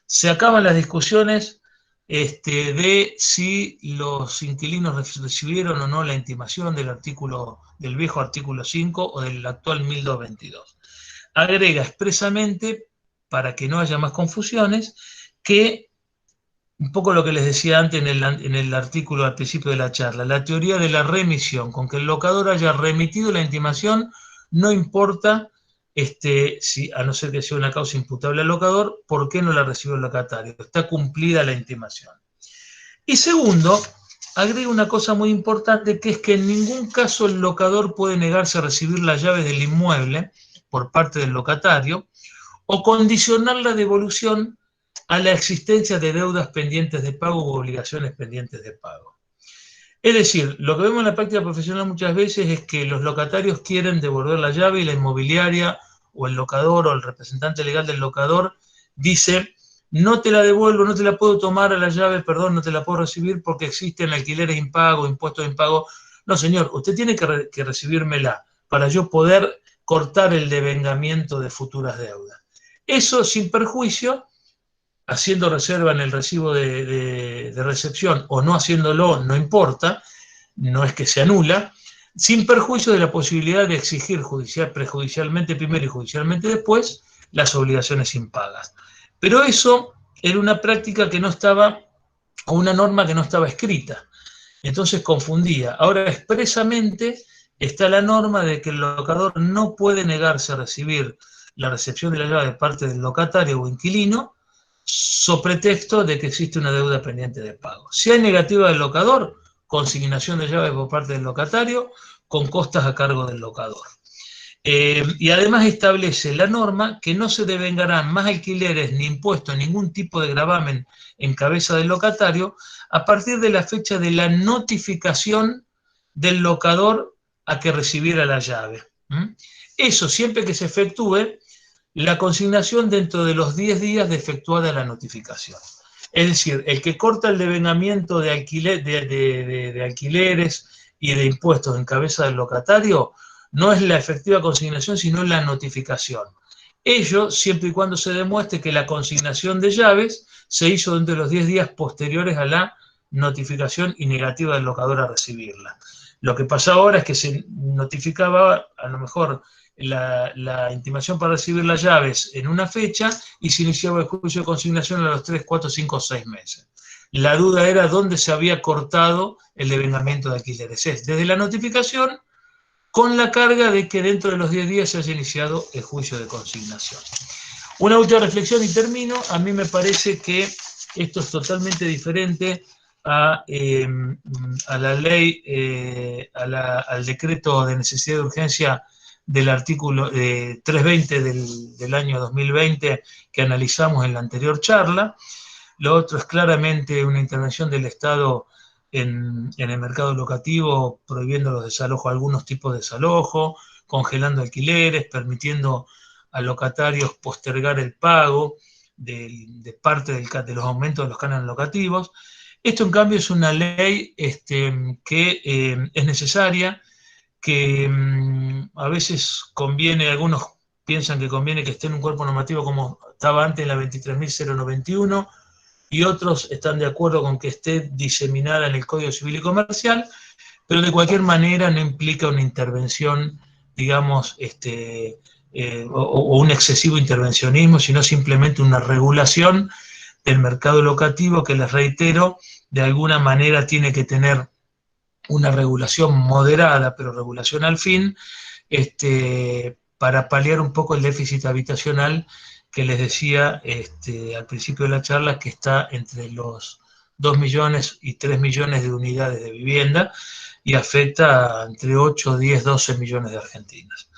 Se acaban las discusiones de si los inquilinos recibieron o no la intimación del viejo artículo 5 o del actual 1222. Agrega expresamente, para que no haya más confusiones, que, un poco lo que les decía antes en el artículo al principio de la charla, la teoría de la remisión, con que el locador haya remitido la intimación, no importa, si, a no ser que sea una causa imputable al locador, ¿por qué no la recibió el locatario? Está cumplida la intimación. Y segundo, agrega una cosa muy importante, que es que en ningún caso el locador puede negarse a recibir las llaves del inmueble por parte del locatario, o condicionar la devolución a la existencia de deudas pendientes de pago u obligaciones pendientes de pago. Es decir, lo que vemos en la práctica profesional muchas veces es que los locatarios quieren devolver la llave y la inmobiliaria o el locador o el representante legal del locador dice: no te la devuelvo, no te la puedo tomar a la llave, perdón, no te la puedo recibir porque existen alquileres impago, impuestos impago. No, señor, usted tiene que recibírmela para yo poder cortar el devengamiento de futuras deudas. Eso sin perjuicio, haciendo reserva en el recibo de recepción o no haciéndolo, no importa, no es que se anula, sin perjuicio de la posibilidad de exigir prejudicialmente primero y judicialmente después las obligaciones impagas. Pero eso era una práctica que no estaba, o una norma que no estaba escrita, entonces confundía. Ahora expresamente está la norma de que el locador no puede negarse a recibir la recepción de la llave de parte del locatario o inquilino, so pretexto de que existe una deuda pendiente de pago. Si hay negativa del locador, consignación de llave por parte del locatario, con costas a cargo del locador. Y además establece la norma que no se devengarán más alquileres ni impuestos, ningún tipo de gravamen en cabeza del locatario, a partir de la fecha de la notificación del locador a que recibiera la llave. Eso siempre que se efectúe la consignación dentro de los 10 días de efectuada la notificación. Es decir, el que corta el devengamiento de alquileres y de impuestos en cabeza del locatario no es la efectiva consignación, sino la notificación. Ello siempre y cuando se demuestre que la consignación de llaves se hizo dentro de los 10 días posteriores a la notificación y negativa del locador a recibirla. Lo que pasa ahora es que se notificaba a lo mejor la intimación para recibir las llaves en una fecha y se iniciaba el juicio de consignación a los 3, 4, 5 o 6 meses. La duda era dónde se había cortado el devengamiento de alquileres. Es desde la notificación, con la carga de que dentro de los 10 días se haya iniciado el juicio de consignación. Una última reflexión y termino. A mí me parece que esto es totalmente diferente a la ley, al decreto de necesidad de urgencia del artículo 320 del año 2020 que analizamos en la anterior charla. Lo otro es claramente una intervención del Estado en el mercado locativo, prohibiendo los desalojos, algunos tipos de desalojo, congelando alquileres, permitiendo a locatarios postergar el pago de parte de los aumentos de los cánones locativos. Esto, en cambio, es una ley que es necesaria, que a veces conviene, algunos piensan que conviene que esté en un cuerpo normativo como estaba antes en la 23.091, y otros están de acuerdo con que esté diseminada en el Código Civil y Comercial, pero de cualquier manera no implica una intervención digamos, o un excesivo intervencionismo, sino simplemente una regulación del mercado locativo que, les reitero, de alguna manera tiene que tener una regulación moderada, pero regulación al fin, para paliar un poco el déficit habitacional que les decía al principio de la charla, que está entre los 2 millones y 3 millones de unidades de vivienda y afecta a entre 8, 10, 12 millones de argentinos.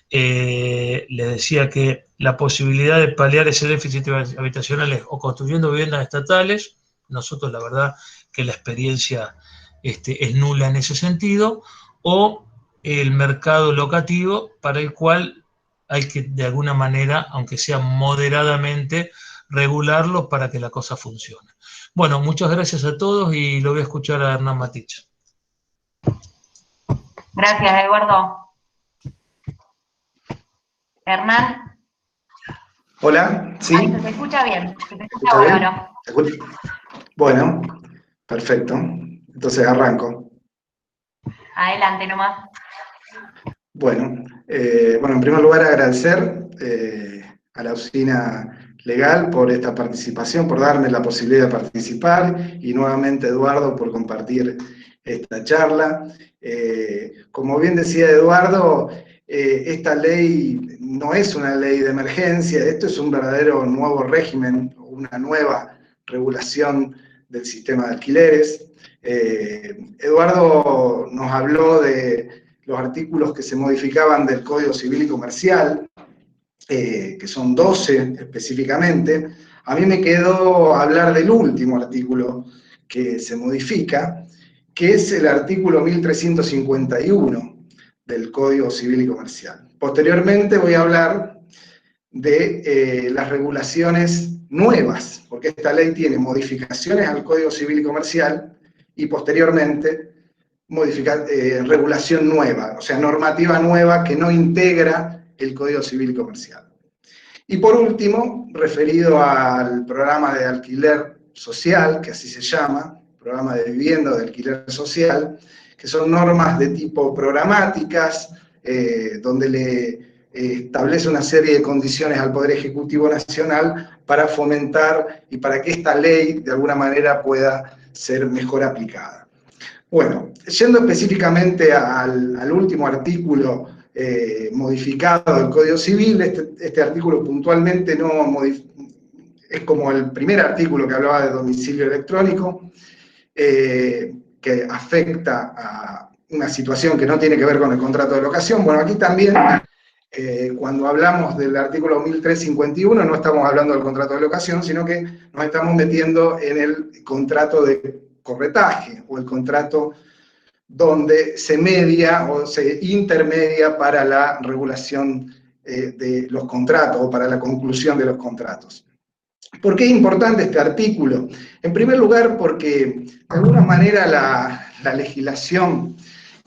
Les decía que la posibilidad de paliar ese déficit habitacional es o construyendo viviendas estatales. Nosotros, la verdad, que la experiencia es nula en ese sentido, o el mercado locativo, para el cual hay que, de alguna manera, aunque sea moderadamente, regularlo para que la cosa funcione. Bueno, muchas gracias a todos y lo voy a escuchar a Hernán Matich. Gracias, Eduardo. Hernán. Hola, sí. Ahí se te escucha bien, se te escucha bárbaro. Bueno, perfecto. Entonces arranco. Adelante nomás. Bueno, en primer lugar agradecer a la Oficina Legal por esta participación, por darme la posibilidad de participar, y nuevamente Eduardo por compartir esta charla. Como bien decía Eduardo, esta ley no es una ley de emergencia, esto es un verdadero nuevo régimen, una nueva regulación del sistema de alquileres. Eduardo nos habló de los artículos que se modificaban del Código Civil y Comercial, que son 12 específicamente. A mí me quedó hablar del último artículo que se modifica, que es el artículo 1351 del Código Civil y Comercial. Posteriormente voy a hablar de las regulaciones nuevas, porque esta ley tiene modificaciones al Código Civil y Comercial y posteriormente regulación nueva, o sea, normativa nueva que no integra el Código Civil y Comercial. Y por último, referido al programa de alquiler social, que así se llama, programa de vivienda de alquiler social, que son normas de tipo programáticas, donde le establece una serie de condiciones al Poder Ejecutivo Nacional para fomentar y para que esta ley de alguna manera pueda ser mejor aplicada. Bueno, yendo específicamente al último artículo modificado del Código Civil, este artículo puntualmente es como el primer artículo que hablaba de domicilio electrónico, que afecta a una situación que no tiene que ver con el contrato de locación. Bueno, aquí también, cuando hablamos del artículo 1351, no estamos hablando del contrato de locación, sino que nos estamos metiendo en el contrato de corretaje, o el contrato donde se media o se intermedia para la regulación de los contratos, o para la conclusión de los contratos. ¿Por qué es importante este artículo? En primer lugar, porque de alguna manera la legislación,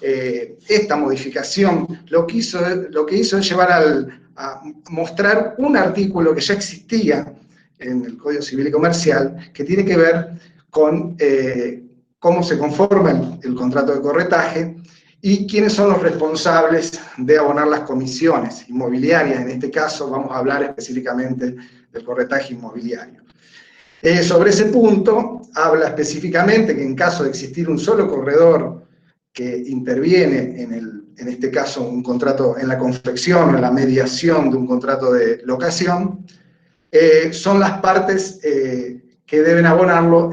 esta modificación, lo que hizo es llevar a mostrar un artículo que ya existía en el Código Civil y Comercial, que tiene que ver con cómo se conforma el contrato de corretaje y quiénes son los responsables de abonar las comisiones inmobiliarias. En este caso vamos a hablar específicamente del corretaje inmobiliario. Sobre ese punto habla específicamente que en caso de existir un solo corredor que interviene en este caso un contrato, en la confección o en la mediación de un contrato de locación, son las partes que deben abonarlo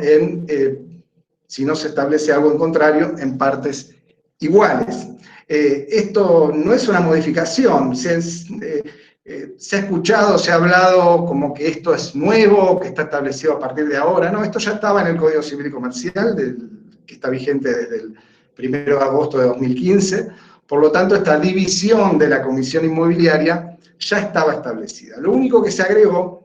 si no se establece algo en contrario, en partes iguales. Esto no es una modificación, se ha escuchado, se ha hablado como que esto es nuevo, que está establecido a partir de ahora. No, esto ya estaba en el Código Civil y Comercial, que está vigente desde el 1 de agosto de 2015, por lo tanto esta división de la comisión inmobiliaria ya estaba establecida. Lo único que se agregó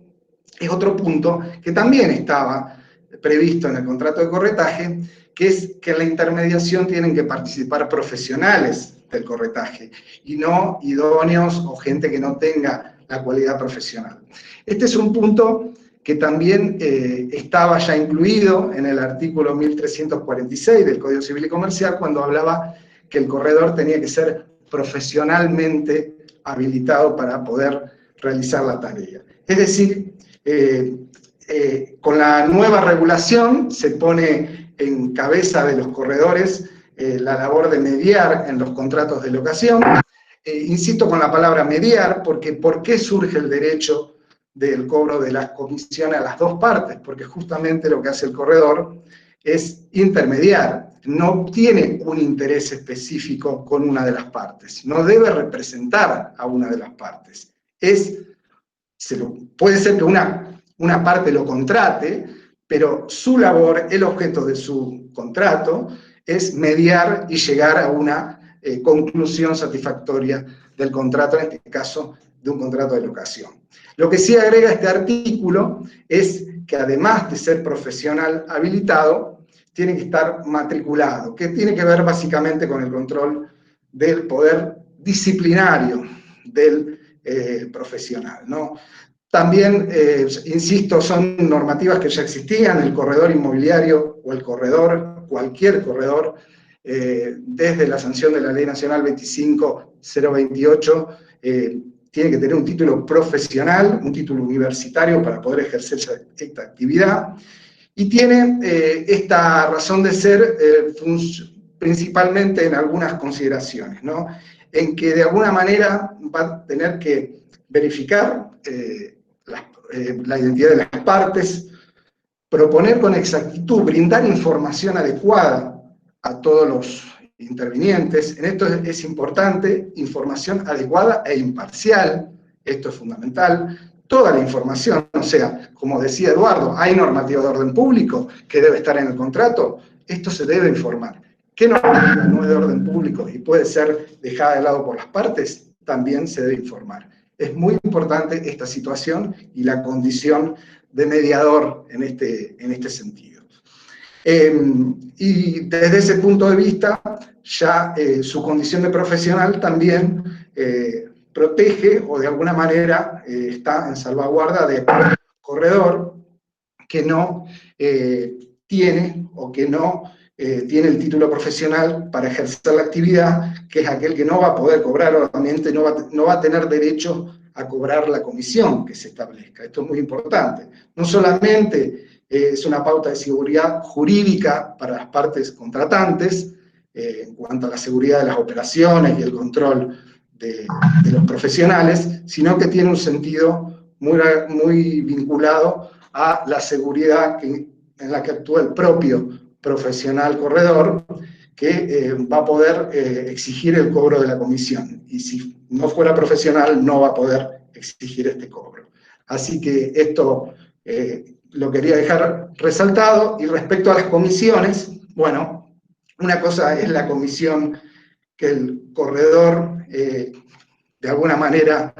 es otro punto que también estaba previsto en el contrato de corretaje, que es que en la intermediación tienen que participar profesionales del corretaje y no idóneos o gente que no tenga la cualidad profesional. Este es un punto que también estaba ya incluido en el artículo 1346 del Código Civil y Comercial, cuando hablaba que el corredor tenía que ser profesionalmente habilitado para poder realizar la tarea. Es decir, con la nueva regulación se pone en cabeza de los corredores la labor de mediar en los contratos de locación. Insisto con la palabra mediar, porque ¿por qué surge el derecho del cobro de las comisiones a las dos partes? Porque justamente lo que hace el corredor es intermediar, no tiene un interés específico con una de las partes, no debe representar a una de las partes. Puede ser que una parte lo contrate, pero su labor, el objeto de su contrato, es mediar y llegar a una conclusión satisfactoria del contrato, en este caso de un contrato de locación. Lo que sí agrega este artículo es que además de ser profesional habilitado, tiene que estar matriculado, que tiene que ver básicamente con el control del poder disciplinario del profesional, ¿no? También, insisto, son normativas que ya existían, el corredor inmobiliario o el corredor, cualquier corredor, desde la sanción de la Ley Nacional 25.028, tiene que tener un título profesional, un título universitario para poder ejercer esta actividad, y tiene esta razón de ser principalmente en algunas consideraciones, ¿no? En que de alguna manera va a tener que verificar la identidad de las partes, proponer con exactitud, brindar información adecuada a todos los intervinientes. En esto es importante, información adecuada e imparcial, esto es fundamental. Toda la información, o sea, como decía Eduardo, hay normativa de orden público que debe estar en el contrato, esto se debe informar. ¿Qué normativa no es de orden público y puede ser dejada de lado por las partes? También se debe informar. Es muy importante esta situación y la condición de mediador en este sentido. Y desde ese punto de vista, ya su condición de profesional también protege o de alguna manera está en salvaguarda de corredor que no tiene o que no tiene el título profesional para ejercer la actividad, que es aquel que no va a poder cobrar, obviamente no va a tener derecho a cobrar la comisión que se establezca. Esto es muy importante. No solamente es una pauta de seguridad jurídica para las partes contratantes, en cuanto a la seguridad de las operaciones y el control de los profesionales, sino que tiene un sentido muy vinculado a la seguridad en la que actúa el propio profesional corredor, que va a poder exigir el cobro de la comisión. Y si no fuera profesional, no va a poder exigir este cobro. Así que esto lo quería dejar resaltado. Y respecto a las comisiones, bueno, una cosa es la comisión que el corredor de alguna manera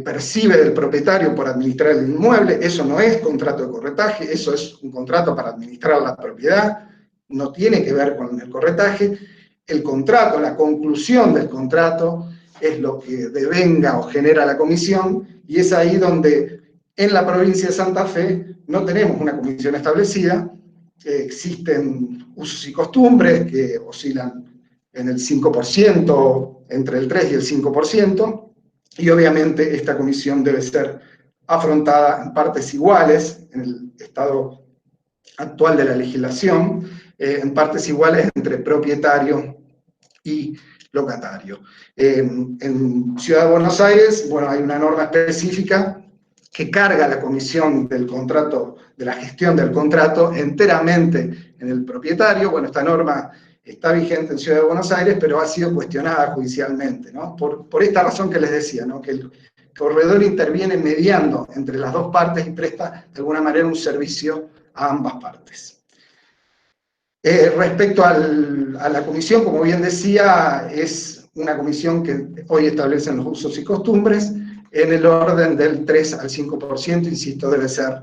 percibe del propietario por administrar el inmueble. Eso no es contrato de corretaje, eso es un contrato para administrar la propiedad, no tiene que ver con el corretaje. El contrato, la conclusión del contrato es lo que devenga o genera la comisión, y es ahí donde en la provincia de Santa Fe no tenemos una comisión establecida, existen usos y costumbres que oscilan en el 5%, entre el 3 y el 5%, y obviamente esta comisión debe ser afrontada en partes iguales, en el estado actual de la legislación, en partes iguales entre propietario y locatario. En Ciudad de Buenos Aires, bueno, hay una norma específica que carga la comisión del contrato, de la gestión del contrato, enteramente en el propietario. Bueno, esta norma está vigente en Ciudad de Buenos Aires, pero ha sido cuestionada judicialmente, ¿no? Por esta razón que les decía, ¿no? Que el corredor interviene mediando entre las dos partes y presta de alguna manera un servicio a ambas partes. Respecto a la comisión, como bien decía, es una comisión que hoy establecen los usos y costumbres en el orden del 3 al 5%, insisto, debe ser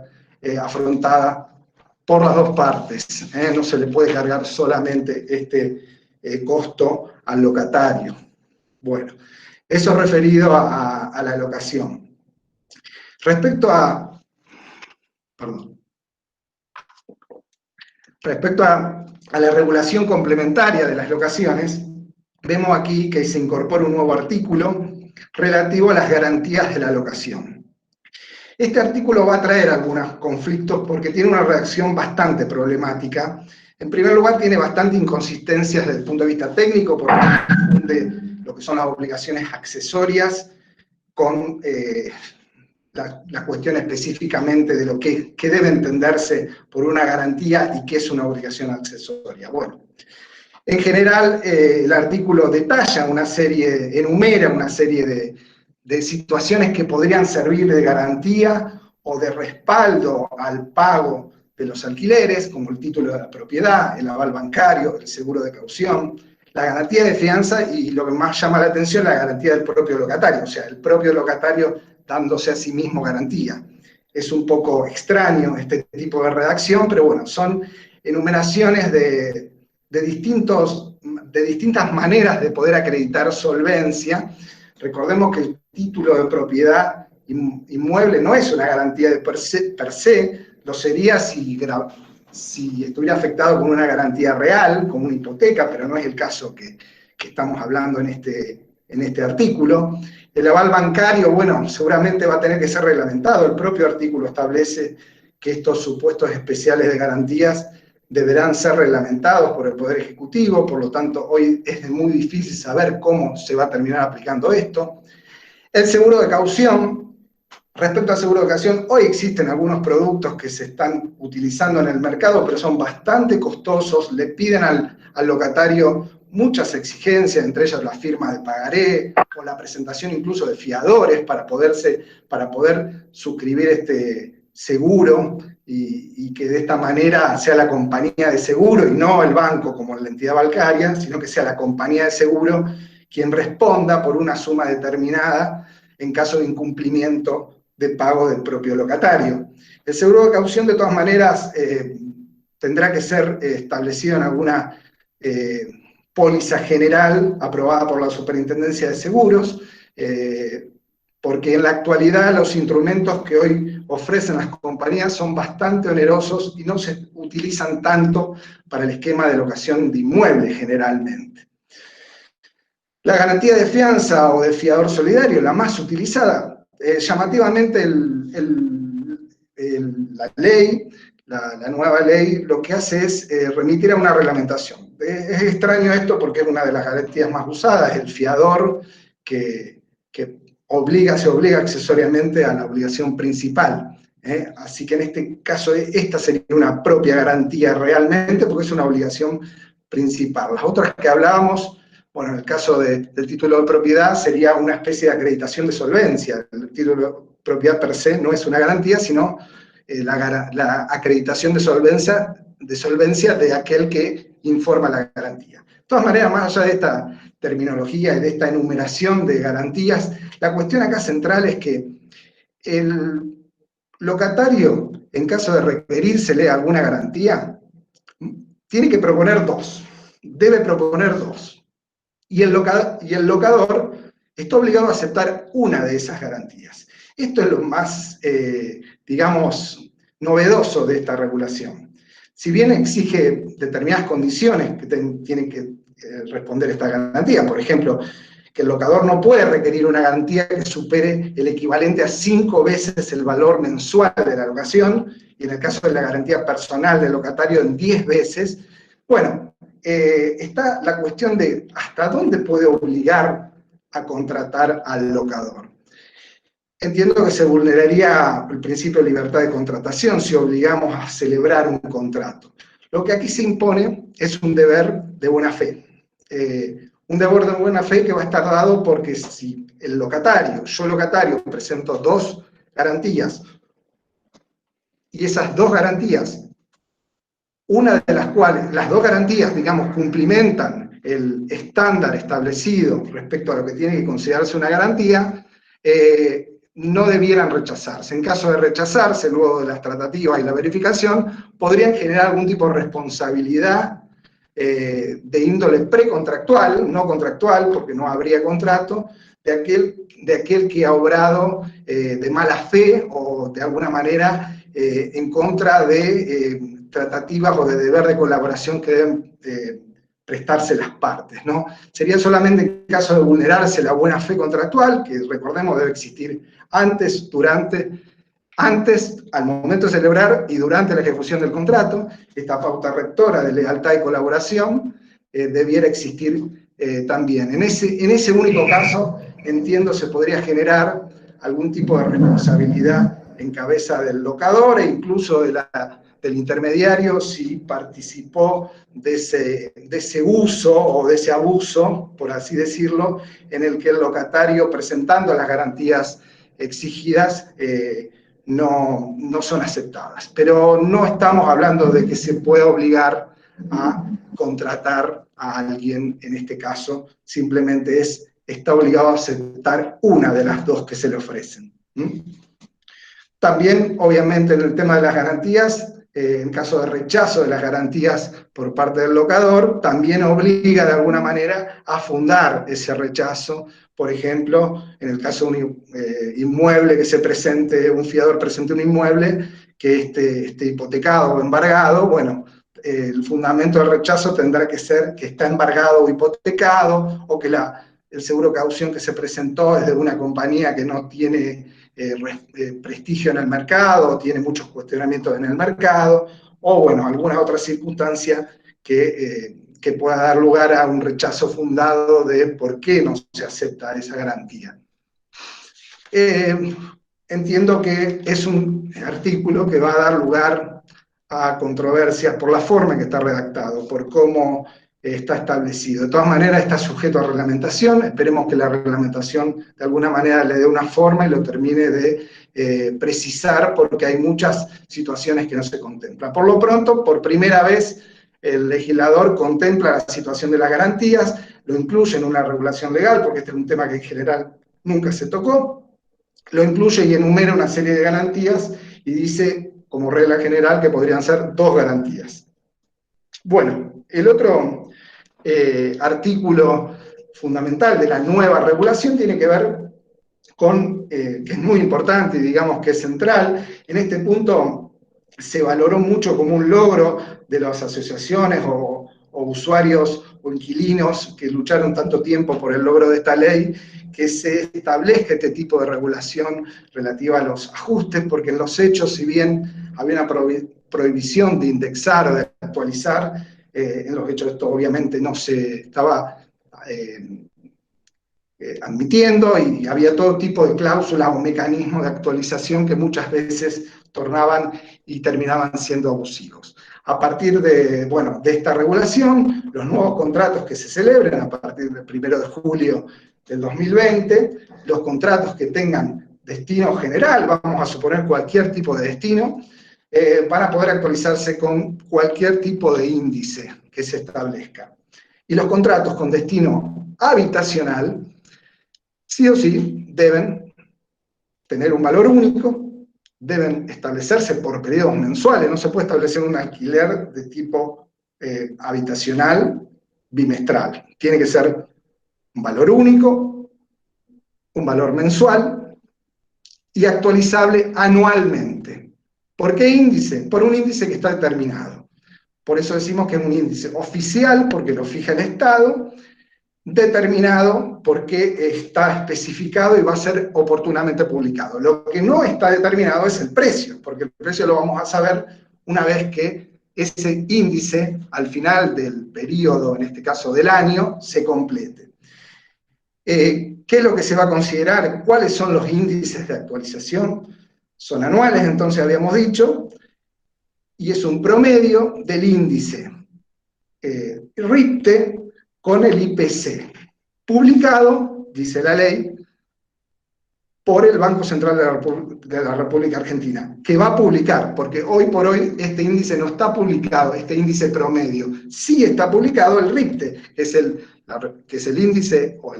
afrontada por las dos partes. No se le puede cargar solamente este costo al locatario. Bueno, eso es referido a la locación. Respecto a la regulación complementaria de las locaciones, vemos aquí que se incorpora un nuevo artículo relativo a las garantías de la locación. Este artículo va a traer algunos conflictos porque tiene una redacción bastante problemática. En primer lugar, tiene bastante inconsistencias desde el punto de vista técnico, porque confunde lo que son las obligaciones accesorias con la cuestión específicamente de lo que debe entenderse por una garantía y qué es una obligación accesoria. Bueno, en general, el artículo detalla una serie, enumera una serie de situaciones que podrían servir de garantía o de respaldo al pago de los alquileres, como el título de la propiedad, el aval bancario, el seguro de caución, la garantía de fianza y lo que más llama la atención, la garantía del propio locatario, o sea, el propio locatario dándose a sí mismo garantía. Es un poco extraño este tipo de redacción, pero bueno, son enumeraciones de distintas maneras de poder acreditar solvencia. Recordemos que el título de propiedad inmueble no es una garantía de per se, lo sería si estuviera afectado con una garantía real, como una hipoteca, pero no es el caso que estamos hablando en este artículo. El aval bancario, bueno, seguramente va a tener que ser reglamentado. El propio artículo establece que estos supuestos especiales de garantías deberán ser reglamentados por el Poder Ejecutivo, por lo tanto, hoy es muy difícil saber cómo se va a terminar aplicando esto. El seguro de caución, respecto al seguro de caución, hoy existen algunos productos que se están utilizando en el mercado, pero son bastante costosos, le piden al locatario muchas exigencias, entre ellas la firma de pagaré, o la presentación incluso de fiadores para poder suscribir este seguro, y que de esta manera sea la compañía de seguro y no el banco como la entidad bancaria, sino que sea la compañía de seguro quien responda por una suma determinada en caso de incumplimiento de pago del propio locatario. El seguro de caución, de todas maneras, tendrá que ser establecido en alguna póliza general aprobada por la Superintendencia de Seguros, porque en la actualidad los instrumentos que hoy ofrecen las compañías son bastante onerosos y no se utilizan tanto para el esquema de locación de inmuebles generalmente. La garantía de fianza o de fiador solidario, la más utilizada, llamativamente la nueva ley, lo que hace es remitir a una reglamentación. Es extraño esto porque es una de las garantías más usadas, el fiador que se obliga accesoriamente a la obligación principal. Así que en este caso esta sería una propia garantía realmente porque es una obligación principal. Las otras que hablábamos, bueno, en el caso del título de propiedad sería una especie de acreditación de solvencia. El título de propiedad per se no es una garantía, sino la acreditación de solvencia de aquel que informa la garantía. De todas maneras, más allá de esta terminología y de esta enumeración de garantías, la cuestión acá central es que el locatario, en caso de requerírsele alguna garantía, tiene que proponer dos, debe proponer dos. Y el locador está obligado a aceptar una de esas garantías. Esto es lo más, digamos, novedoso de esta regulación. Si bien exige determinadas condiciones que tienen que responder esta garantía, por ejemplo, que el locador no puede requerir una garantía que supere el equivalente a 5 veces el valor mensual de la locación, y en el caso de la garantía personal del locatario en 10 veces, bueno, está la cuestión de hasta dónde puede obligar a contratar al locador. Entiendo que se vulneraría el principio de libertad de contratación si obligamos a celebrar un contrato. Lo que aquí se impone es un deber de buena fe. Un deber de buena fe que va a estar dado porque si yo locatario, presento dos garantías, y esas dos garantías, una de las cuales, las dos garantías, digamos, cumplimentan el estándar establecido respecto a lo que tiene que considerarse una garantía, no debieran rechazarse. En caso de rechazarse, luego de las tratativas y la verificación, podrían generar algún tipo de responsabilidad de índole precontractual, no contractual, porque no habría contrato, de aquel que ha obrado de mala fe o de alguna manera en contra de tratativas o de deber de colaboración que deben prestarse las partes, ¿no? Sería solamente en caso de vulnerarse la buena fe contractual, que recordemos debe existir antes, al momento de celebrar y durante la ejecución del contrato. Esta pauta rectora de lealtad y colaboración debiera existir también. En ese único caso, entiendo, se podría generar algún tipo de responsabilidad en cabeza del locador e incluso del intermediario si participó de ese uso o de ese abuso, por así decirlo, en el que el locatario, presentando las garantías exigidas, no son aceptadas. Pero no estamos hablando de que se pueda obligar a contratar a alguien, en este caso, simplemente está obligado a aceptar una de las dos que se le ofrecen. También, obviamente, en el tema de las garantías, en caso de rechazo de las garantías por parte del locador, también obliga de alguna manera a fundar ese rechazo. Por ejemplo, en el caso de un inmueble que se presente, un fiador presente un inmueble que esté hipotecado o embargado, bueno, el fundamento del rechazo tendrá que ser que está embargado o hipotecado, o que el seguro caución que se presentó es de una compañía que no tiene prestigio en el mercado, tiene muchos cuestionamientos en el mercado, o bueno, alguna otra circunstancia que pueda dar lugar a un rechazo fundado de por qué no se acepta esa garantía. Entiendo que es un artículo que va a dar lugar a controversias por la forma en que está redactado, por cómo está establecido. De todas maneras, está sujeto a reglamentación. Esperemos que la reglamentación de alguna manera le dé una forma y lo termine de precisar, porque hay muchas situaciones que no se contemplan. Por lo pronto, por primera vez, el legislador contempla la situación de las garantías, lo incluye en una regulación legal, porque este es un tema que en general nunca se tocó, lo incluye y enumera una serie de garantías y dice, como regla general, que podrían ser 2 garantías. Bueno, el otro artículo fundamental de la nueva regulación tiene que ver con, que es muy importante y digamos que es central, en este punto se valoró mucho como un logro de las asociaciones o usuarios o inquilinos que lucharon tanto tiempo por el logro de esta ley, que se establezca este tipo de regulación relativa a los ajustes, porque en los hechos, si bien había una prohibición de indexar o de actualizar, en los hechos esto obviamente no se estaba admitiendo, y había todo tipo de cláusulas o mecanismos de actualización que muchas veces tornaban y terminaban siendo abusivos. A partir de esta regulación, los nuevos contratos que se celebren a partir del 1 de julio del 2020, los contratos que tengan destino general, vamos a suponer cualquier tipo de destino, van a poder actualizarse con cualquier tipo de índice que se establezca. Y los contratos con destino habitacional, sí o sí, deben tener un valor único, deben establecerse por periodos mensuales, no se puede establecer un alquiler de tipo habitacional bimestral. Tiene que ser un valor único, un valor mensual y actualizable anualmente. ¿Por qué índice? Por un índice que está determinado. Por eso decimos que es un índice oficial, porque lo fija el Estado, determinado porque está especificado y va a ser oportunamente publicado. Lo que no está determinado es el precio, porque el precio lo vamos a saber una vez que ese índice, al final del periodo, en este caso del año, se complete. ¿Qué es lo que se va a considerar? ¿Cuáles son los índices de actualización? Son anuales, entonces habíamos dicho, y es un promedio del índice RIPTE con el IPC, publicado, dice la ley, por el Banco Central de la República Argentina, que va a publicar, porque hoy por hoy este índice no está publicado, este índice promedio. Sí está publicado el RIPTE, que es el índice o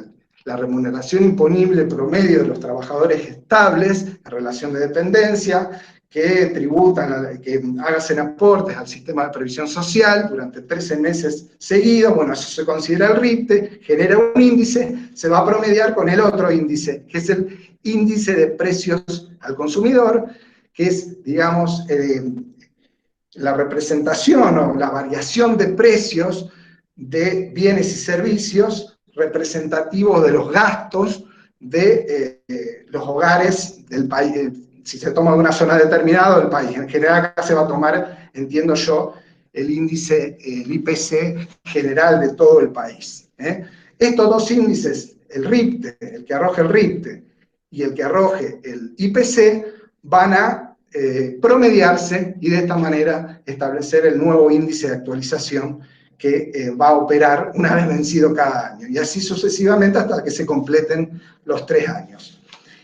la remuneración imponible promedio de los trabajadores estables en relación de dependencia, que tributan, que hacen aportes al sistema de previsión social durante 13 meses seguidos. Bueno, eso se considera el RIPTE, genera un índice, se va a promediar con el otro índice, que es el índice de precios al consumidor, que es, digamos, la representación o la variación de precios de bienes y servicios representativos de los gastos de los hogares del país, si se toma de una zona determinada del país. En general acá se va a tomar, entiendo yo, el índice, el IPC general de todo el país. Estos dos índices, el RIPTE, el que arroje el RIPTE y el que arroje el IPC, van a promediarse y de esta manera establecer el nuevo índice de actualización que va a operar una vez vencido cada año, y así sucesivamente hasta que se completen los 3 años.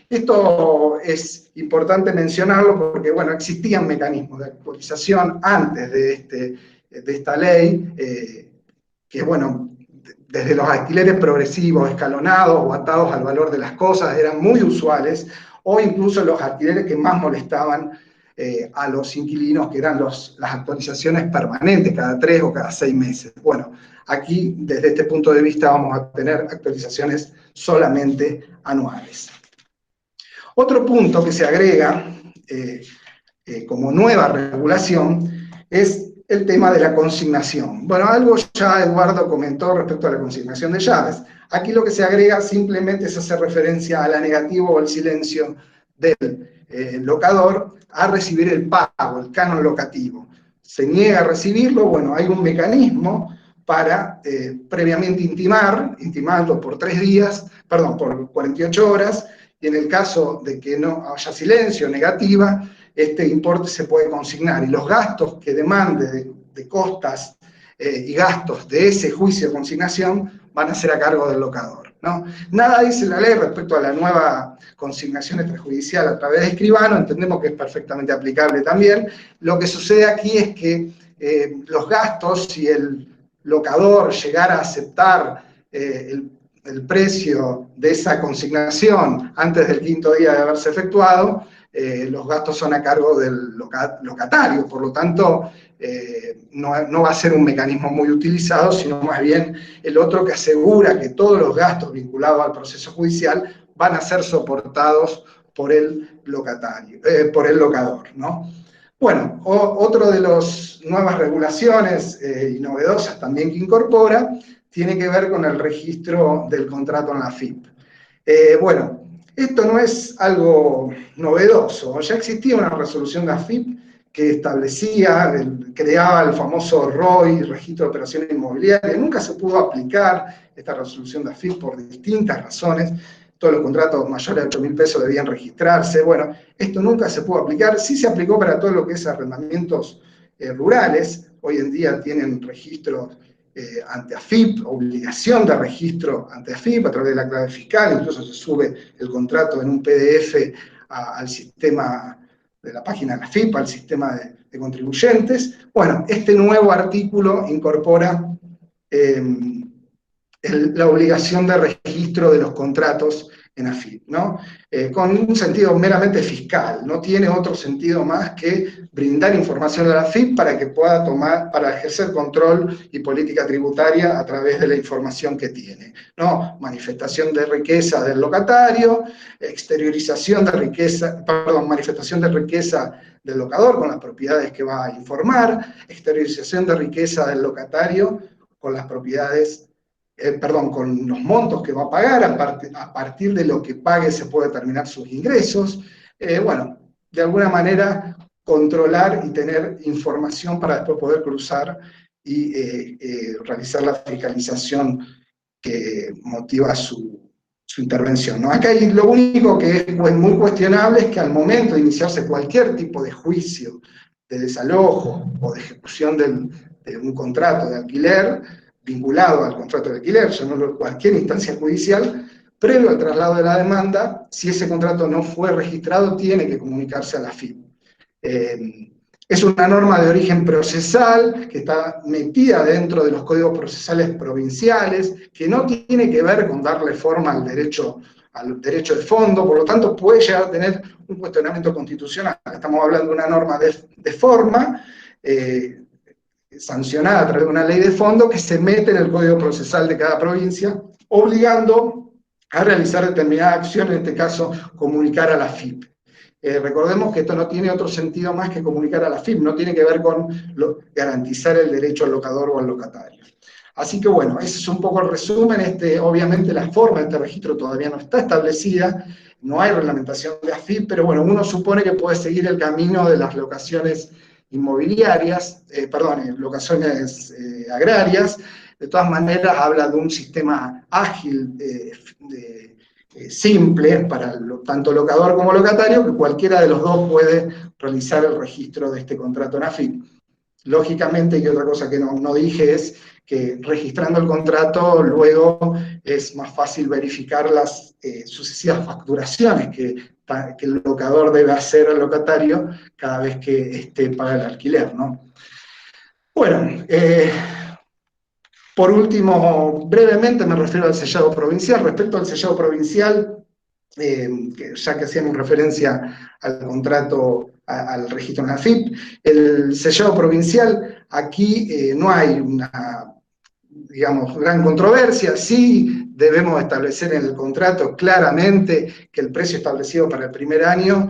Esto es importante mencionarlo porque, bueno, existían mecanismos de actualización antes de esta ley, que, bueno, desde los alquileres progresivos, escalonados o atados al valor de las cosas, eran muy usuales, o incluso los alquileres que más molestaban a los inquilinos, que eran las actualizaciones permanentes, cada 3 o cada 6 meses. Bueno, aquí, desde este punto de vista, vamos a tener actualizaciones solamente anuales. Otro punto que se agrega como nueva regulación es el tema de la consignación. Bueno, algo ya Eduardo comentó respecto a la consignación de llaves. Aquí lo que se agrega simplemente es hacer referencia a la negativa o el silencio del locador a recibir el pago, el canon locativo. Se niega a recibirlo, bueno, hay un mecanismo para previamente intimarlo por 3 días, perdón, por 48 horas, y en el caso de que no haya silencio, negativa, este importe se puede consignar, y los gastos que demande de costas y gastos de ese juicio de consignación van a ser a cargo del locador, ¿no? Nada dice la ley respecto a la nueva consignación extrajudicial a través de escribano, entendemos que es perfectamente aplicable también. Lo que sucede aquí es que los gastos, si el locador llegara a aceptar el precio de esa consignación antes del 5º día de haberse efectuado, los gastos son a cargo del locatario, por lo tanto, no va a ser un mecanismo muy utilizado, sino más bien el otro que asegura que todos los gastos vinculados al proceso judicial van a ser soportados por el locador, ¿no? Bueno, otro de las nuevas regulaciones y novedosas también que incorpora tiene que ver con el registro del contrato en la AFIP. Bueno, esto no es algo novedoso, ya existía una resolución de AFIP que establecía, creaba el famoso ROI, Registro de Operaciones Inmobiliarias. Nunca se pudo aplicar esta resolución de AFIP por distintas razones. Todos los contratos mayores de 8.000 pesos debían registrarse. Bueno, esto nunca se pudo aplicar. Sí se aplicó para todo lo que es arrendamientos rurales. Hoy en día tienen registros ante AFIP, obligación de registro ante AFIP a través de la clave fiscal, incluso se sube el contrato en un PDF al sistema de la página de la AFIP, al sistema de contribuyentes. Bueno, este nuevo artículo incorpora la obligación de registro de los contratos en AFIP, ¿no? Con un sentido meramente fiscal, no tiene otro sentido más que brindar información a la AFIP para que pueda para ejercer control y política tributaria a través de la información que tiene, ¿no? Manifestación de riqueza del locatario, exteriorización de riqueza, perdón, manifestación de riqueza del locador con las propiedades que va a informar, exteriorización de riqueza del locatario con las propiedades con los montos que va a pagar, a partir de lo que pague se puede determinar sus ingresos. Bueno, de alguna manera controlar y tener información para después poder cruzar y realizar la fiscalización que motiva su intervención, ¿no? Acá lo único que es muy cuestionable es que al momento de iniciarse cualquier tipo de juicio de desalojo o de ejecución de un contrato de alquiler, vinculado al contrato de alquiler, ya no cualquier instancia judicial, previo al traslado de la demanda, si ese contrato no fue registrado, tiene que comunicarse a la AFIP. Es una norma de origen procesal que está metida dentro de los códigos procesales provinciales, que no tiene que ver con darle forma al derecho de fondo, por lo tanto puede llegar a tener un cuestionamiento constitucional. Estamos hablando de una norma de forma, sancionada a través de una ley de fondo que se mete en el código procesal de cada provincia, obligando a realizar determinadas acciones, en este caso, comunicar a la AFIP. Recordemos que esto no tiene otro sentido más que comunicar a la AFIP, no tiene que ver con garantizar el derecho al locador o al locatario. Así que bueno, ese es un poco el resumen. Obviamente la forma de este registro todavía no está establecida, no hay reglamentación de AFIP, pero bueno, uno supone que puede seguir el camino de las locaciones inmobiliarias, locaciones agrarias. De todas maneras, habla de un sistema ágil, simple, para tanto locador como locatario, que cualquiera de los dos puede realizar el registro de este contrato en AFIP. Lógicamente, y otra cosa que no dije es que registrando el contrato luego es más fácil verificar las sucesivas facturaciones que el locador debe hacer al locatario cada vez que paga el alquiler, ¿no? Bueno, por último, brevemente me refiero al sellado provincial. Respecto al sellado provincial, ya que hacíamos referencia al contrato, al registro en AFIP, el sellado provincial, aquí no hay una, digamos, gran controversia. Sí debemos establecer en el contrato claramente que el precio establecido para el primer año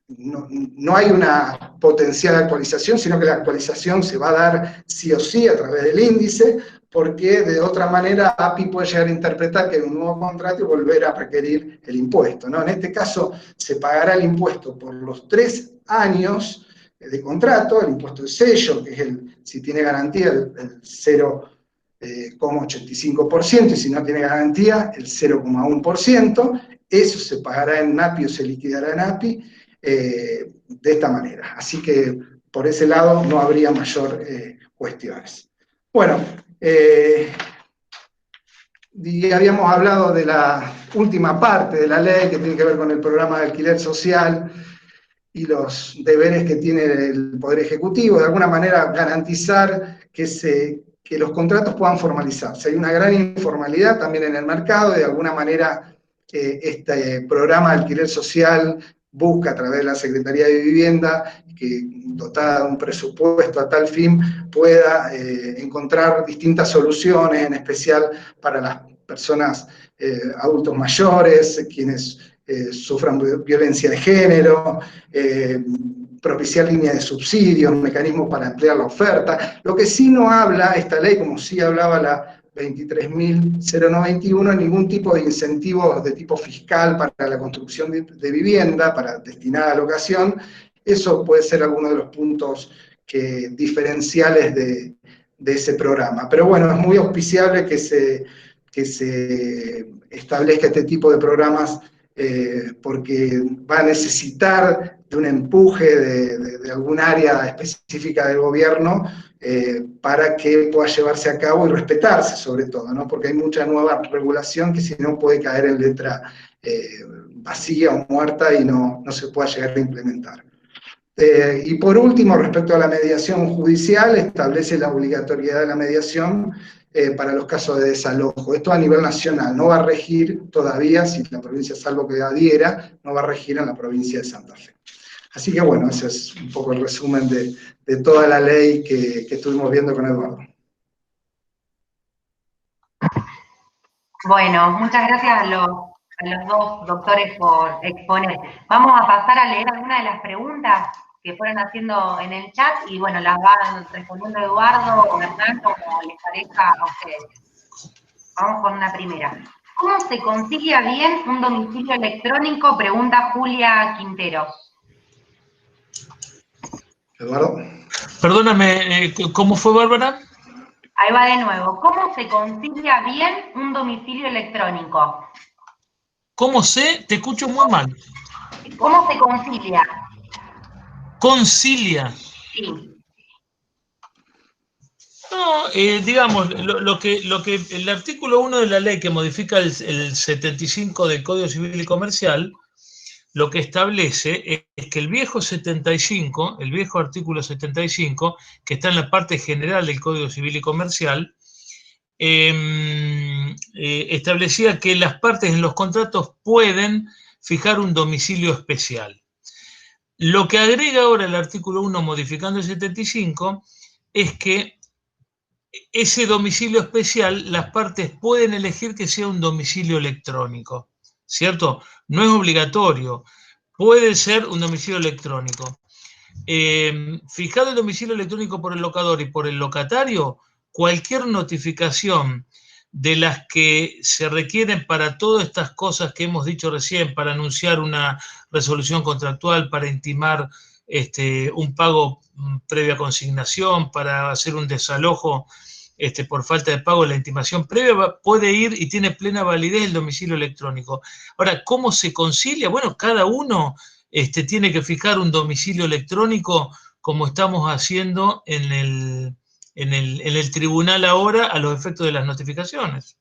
no hay una potencial actualización, sino que la actualización se va a dar sí o sí a través del índice, porque de otra manera API puede llegar a interpretar que hay un nuevo contrato y volver a requerir el impuesto, ¿no? En este caso se pagará el impuesto por los 3 años de contrato, el impuesto de sello, que es si tiene garantía, el 0,85%, y si no tiene garantía, el 0,1%. Eso se pagará en API o se liquidará en API de esta manera. Así que por ese lado no habría mayor cuestiones. Bueno, y habíamos hablado de la última parte de la ley que tiene que ver con el programa de alquiler social y los deberes que tiene el Poder Ejecutivo, de alguna manera garantizar que los contratos puedan formalizarse. Hay una gran informalidad también en el mercado, y de alguna manera este programa de alquiler social busca a través de la Secretaría de Vivienda, que dotada de un presupuesto a tal fin, pueda encontrar distintas soluciones, en especial para las personas adultos mayores, quienes sufran violencia de género, propiciar líneas de subsidios, mecanismos para ampliar la oferta. Lo que sí no habla esta ley, como sí hablaba la 23.091, ningún tipo de incentivos de tipo fiscal para la construcción de vivienda, destinada a locación. Eso puede ser alguno de los puntos diferenciales de ese programa. Pero bueno, es muy auspiciable que se establezca este tipo de programas, porque va a necesitar de un empuje de algún área específica del gobierno para que pueda llevarse a cabo y respetarse, sobre todo, ¿no? Porque hay mucha nueva regulación que si no puede caer en letra vacía o muerta y no se pueda llegar a implementar. Y por último, respecto a la mediación judicial, establece la obligatoriedad de la mediación para los casos de desalojo. Esto a nivel nacional, no va a regir todavía, si la provincia, salvo que adhiera, no va a regir en la provincia de Santa Fe. Así que bueno, ese es un poco el resumen de toda la ley que estuvimos viendo con Eduardo. Bueno, muchas gracias a los dos doctores por exponer. Vamos a pasar a leer algunas de las preguntas que fueron haciendo en el chat y bueno, las van respondiendo Eduardo o Hernán como les parezca a ustedes. Vamos con una primera. ¿Cómo se concilia bien un domicilio electrónico? Pregunta Julia Quintero. Eduardo. Perdóname, ¿cómo fue, Bárbara? Ahí va de nuevo. ¿Cómo se concilia bien un domicilio electrónico? ¿Cómo se? Te escucho muy mal. ¿Cómo se concilia? Concilia. Sí. No, digamos, lo que el artículo 1 de la ley que modifica el 75 del Código Civil y Comercial, lo que establece es que el viejo artículo 75, que está en la parte general del Código Civil y Comercial, establecía que las partes en los contratos pueden fijar un domicilio especial. Lo que agrega ahora el artículo 1 modificando el 75 es que ese domicilio especial las partes pueden elegir que sea un domicilio electrónico, ¿cierto? No es obligatorio, puede ser un domicilio electrónico. Fijado el domicilio electrónico por el locador y por el locatario, cualquier notificación de las que se requieren para todas estas cosas que hemos dicho recién, para anunciar una resolución contractual, para intimar un pago previa consignación, para hacer un desalojo por falta de pago, la intimación previa, puede ir y tiene plena validez el domicilio electrónico. Ahora, ¿cómo se concilia? Bueno, cada uno tiene que fijar un domicilio electrónico como estamos haciendo en el tribunal ahora a los efectos de las notificaciones.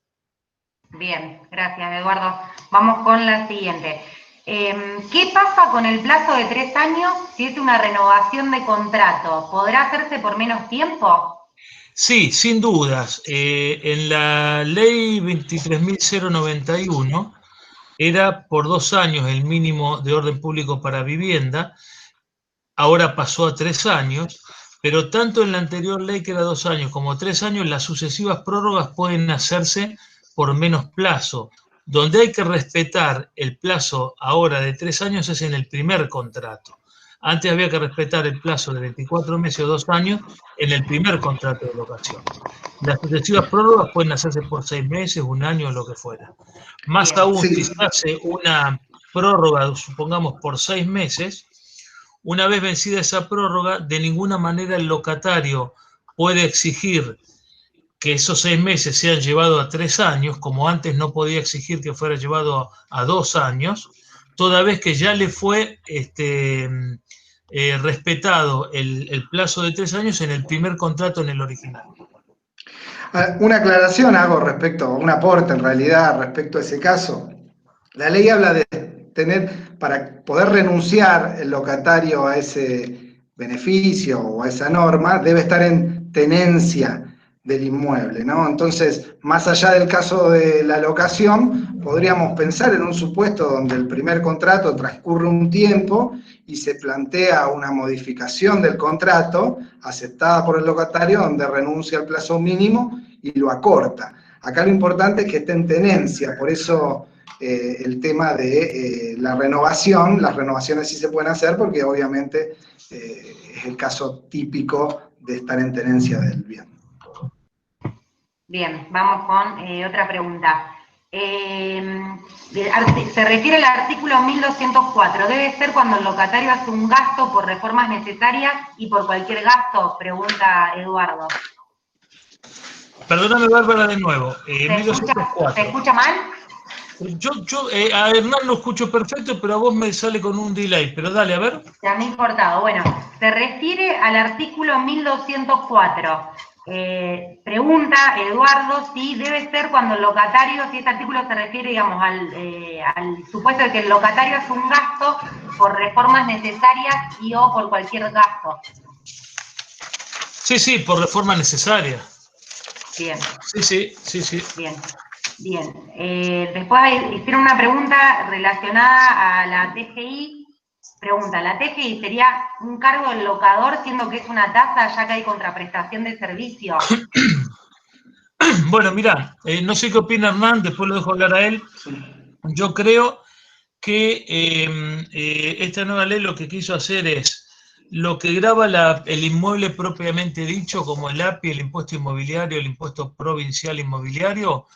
Bien, gracias, Eduardo. Vamos con la siguiente. ¿Qué pasa con el plazo de 3 años si es una renovación de contrato? ¿Podrá hacerse por menos tiempo? Sí, sin dudas. En la ley 23.091 era por 2 años el mínimo de orden público para vivienda, ahora pasó a 3 años, pero tanto en la anterior ley que era 2 años como 3 años, las sucesivas prórrogas pueden hacerse por menos plazo. Donde hay que respetar el plazo ahora de 3 años es en el primer contrato. Antes había que respetar el plazo de 24 meses o 2 años en el primer contrato de locación. Las sucesivas prórrogas pueden hacerse por 6 meses, 1 año, lo que fuera. Más Bien. aún, si se hace una prórroga, supongamos, por 6 meses, una vez vencida esa prórroga, de ninguna manera el locatario puede exigir que esos 6 meses sean llevados a 3 años, como antes no podía exigir que fuera llevado a 2 años, toda vez que ya le fue respetado el plazo de 3 años en el primer contrato, en el original. Una aclaración hago respecto, un aporte en realidad respecto a ese caso. La ley habla de tener, para poder renunciar el locatario a ese beneficio o a esa norma, debe estar en tenencia del inmueble, ¿no? Entonces, más allá del caso de la locación, podríamos pensar en un supuesto donde el primer contrato transcurre un tiempo y se plantea una modificación del contrato aceptada por el locatario donde renuncia al plazo mínimo y lo acorta. Acá lo importante es que esté en tenencia, por eso el tema de la renovación, las renovaciones sí se pueden hacer porque obviamente es el caso típico de estar en tenencia del bien. Bien, vamos con otra pregunta. Se refiere al artículo 1204. ¿Debe ser cuando el locatario hace un gasto por reformas necesarias y por cualquier gasto? Pregunta Eduardo. Perdóname, Bárbara, de nuevo. ¿Se escucha mal? Yo a Hernán lo escucho perfecto, pero a vos me sale con un delay. Pero dale, a ver. Se han importado. Bueno, se refiere al artículo 1204. Pregunta Eduardo si debe ser cuando el locatario, si este artículo se refiere, digamos, al supuesto de que el locatario hace un gasto por reformas necesarias y o por cualquier gasto. Sí, por reforma necesaria. Bien. Sí. Bien. Después hicieron una pregunta relacionada a la TGI. Pregunta, ¿la TGI sería un cargo del locador siendo que es una tasa ya que hay contraprestación de servicio? Bueno, mirá, no sé qué opina Hernán, después lo dejo hablar a él. Yo creo que esta nueva ley lo que quiso hacer es lo que grava el inmueble propiamente dicho, como el API, el impuesto inmobiliario, el impuesto provincial inmobiliario,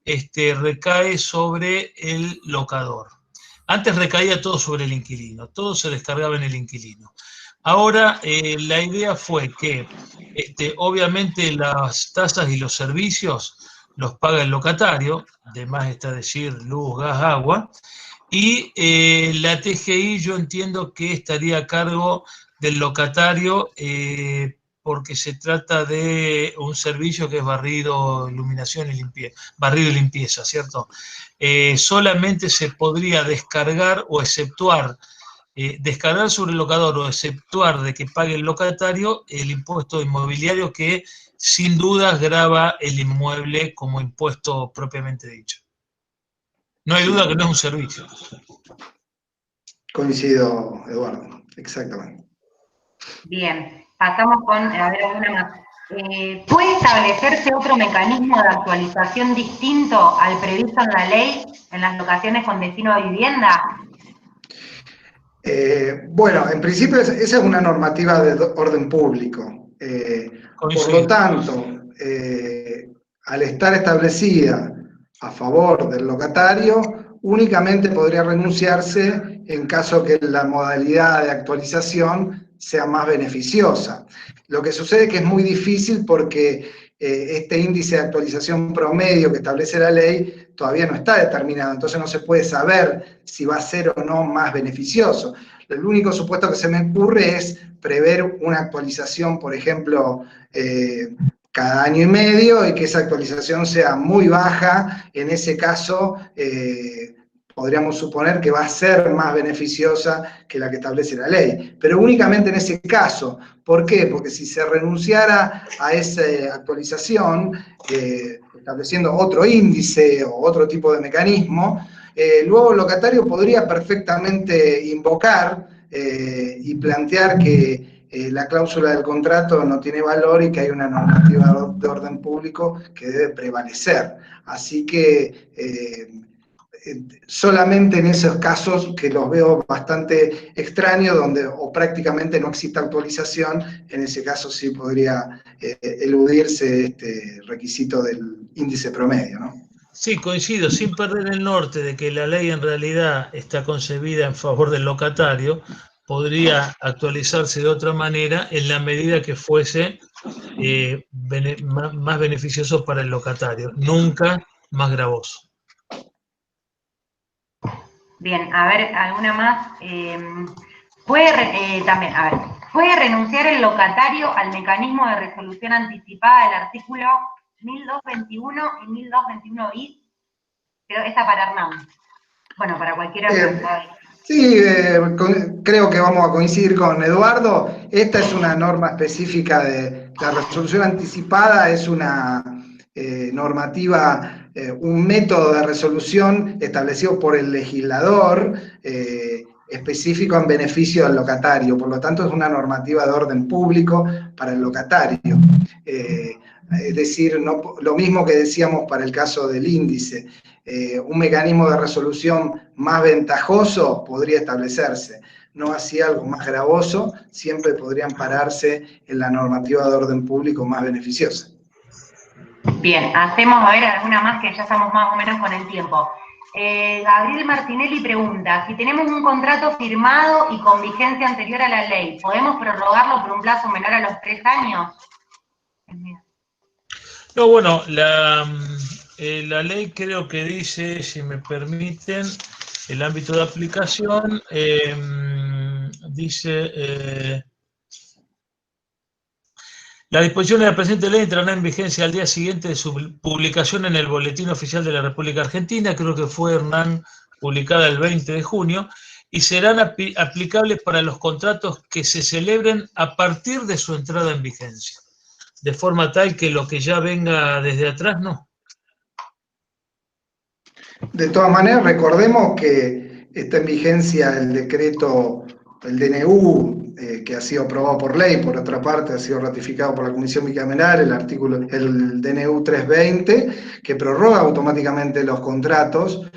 recae sobre el locador. Antes recaía todo sobre el inquilino, todo se descargaba en el inquilino. Ahora la idea fue que obviamente las tasas y los servicios los paga el locatario, de más está decir luz, gas, agua, y la TGI yo entiendo que estaría a cargo del locatario porque se trata de un servicio que es barrido, iluminación y limpieza, barrido y limpieza, ¿cierto? Solamente se podría descargar o exceptuar, descargar sobre el locador o exceptuar de que pague el locatario el impuesto inmobiliario que sin dudas grava el inmueble como impuesto propiamente dicho. No hay duda que no es un servicio. Coincido, Eduardo, exactamente. Bien, pasamos con, a ver, alguna más. ¿Puede establecerse otro mecanismo de actualización distinto al previsto en la ley en las locaciones con destino a vivienda? Bueno, en principio esa es una normativa de orden público. Por lo tanto, al estar establecida a favor del locatario, únicamente podría renunciarse en caso que la modalidad de actualización sea más beneficiosa. Lo que sucede es que es muy difícil porque este índice de actualización promedio que establece la ley todavía no está determinado, entonces no se puede saber si va a ser o no más beneficioso. El único supuesto que se me ocurre es prever una actualización, por ejemplo, cada año y medio, y que esa actualización sea muy baja. En ese caso, podríamos suponer que va a ser más beneficiosa que la que establece la ley, pero únicamente en ese caso. ¿Por qué? Porque si se renunciara a esa actualización, estableciendo otro índice o otro tipo de mecanismo, luego el locatario podría perfectamente invocar y plantear que la cláusula del contrato no tiene valor y que hay una normativa de orden público que debe prevalecer. Así que solamente en esos casos, que los veo bastante extraños, donde o prácticamente no existe actualización, en ese caso sí podría eludirse este requisito del índice promedio, ¿no? Sí, coincido, sin perder el norte de que la ley en realidad está concebida en favor del locatario, podría actualizarse de otra manera en la medida que fuese más beneficioso para el locatario, nunca más gravoso. Bien, a ver, alguna más. ¿Puede renunciar el locatario al mecanismo de resolución anticipada del artículo 1221 y 1221 bis? Pero esta para Hernán. Bueno, para cualquiera que lo sabe. Sí, creo que vamos a coincidir con Eduardo. Esta es una norma específica de la resolución anticipada, es una normativa, un método de resolución establecido por el legislador, específico en beneficio del locatario. Por lo tanto, es una normativa de orden público para el locatario. Es decir, no, lo mismo que decíamos para el caso del índice. Un mecanismo de resolución más ventajoso podría establecerse, no así algo más gravoso, siempre podrían pararse en la normativa de orden público más beneficiosa. Bien, hacemos a ver alguna más que ya estamos más o menos con el tiempo. Gabriel Martinelli pregunta, si tenemos un contrato firmado y con vigencia anterior a la ley, ¿podemos prorrogarlo por un plazo menor a los 3 años? No, bueno, la ley creo que dice, si me permiten, el ámbito de aplicación, dice, las disposiciones de la presente ley entrarán en vigencia al día siguiente de su publicación en el Boletín Oficial de la República Argentina, creo que fue, Hernán, publicada el 20 de junio, y serán aplicables para los contratos que se celebren a partir de su entrada en vigencia. De forma tal que lo que ya venga desde atrás, no. De todas maneras, recordemos que está en vigencia el decreto, el DNU, que ha sido aprobado por ley, por otra parte ha sido ratificado por la Comisión Bicameral, el DNU 320, que prorroga automáticamente los contratos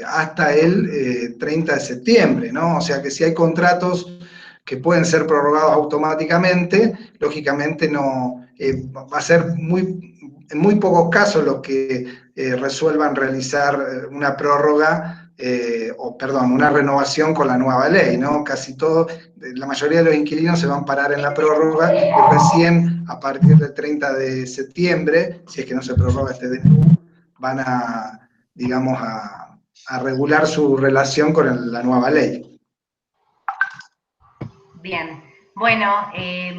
hasta el 30 de septiembre, ¿no? O sea que si hay contratos que pueden ser prorrogados automáticamente, lógicamente no va a ser en muy pocos casos los que resuelvan realizar una prórroga, una renovación con la nueva ley, ¿no? Casi todo, la mayoría de los inquilinos se van a parar en la prórroga y recién a partir del 30 de septiembre, si es que no se prorroga este DNU, van a, digamos, a regular su relación con la nueva ley. Bien, bueno,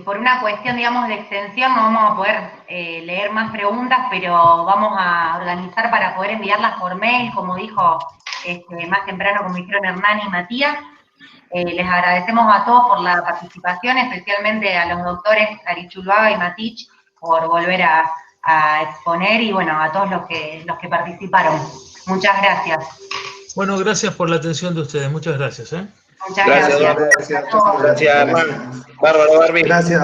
por una cuestión, digamos, de extensión no vamos a poder leer más preguntas, pero vamos a organizar para poder enviarlas por mail, como dijo más temprano, como dijeron Hernán y Matías. Les agradecemos a todos por la participación, especialmente a los doctores Arichulbaga y Matich por volver a exponer, y bueno, a todos los que participaron. Muchas gracias. Bueno, gracias por la atención de ustedes, muchas gracias. Muchas gracias. Gracias, Hernán. Bárbaro, Barbie. Gracias.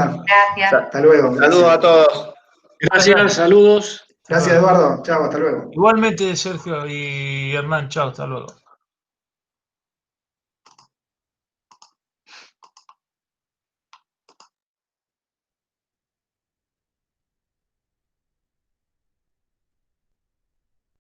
Hasta luego. Saludos a todos. Gracias, saludos. Gracias, Eduardo. Chao, hasta luego. Igualmente, Sergio y Hernán, chao, hasta luego.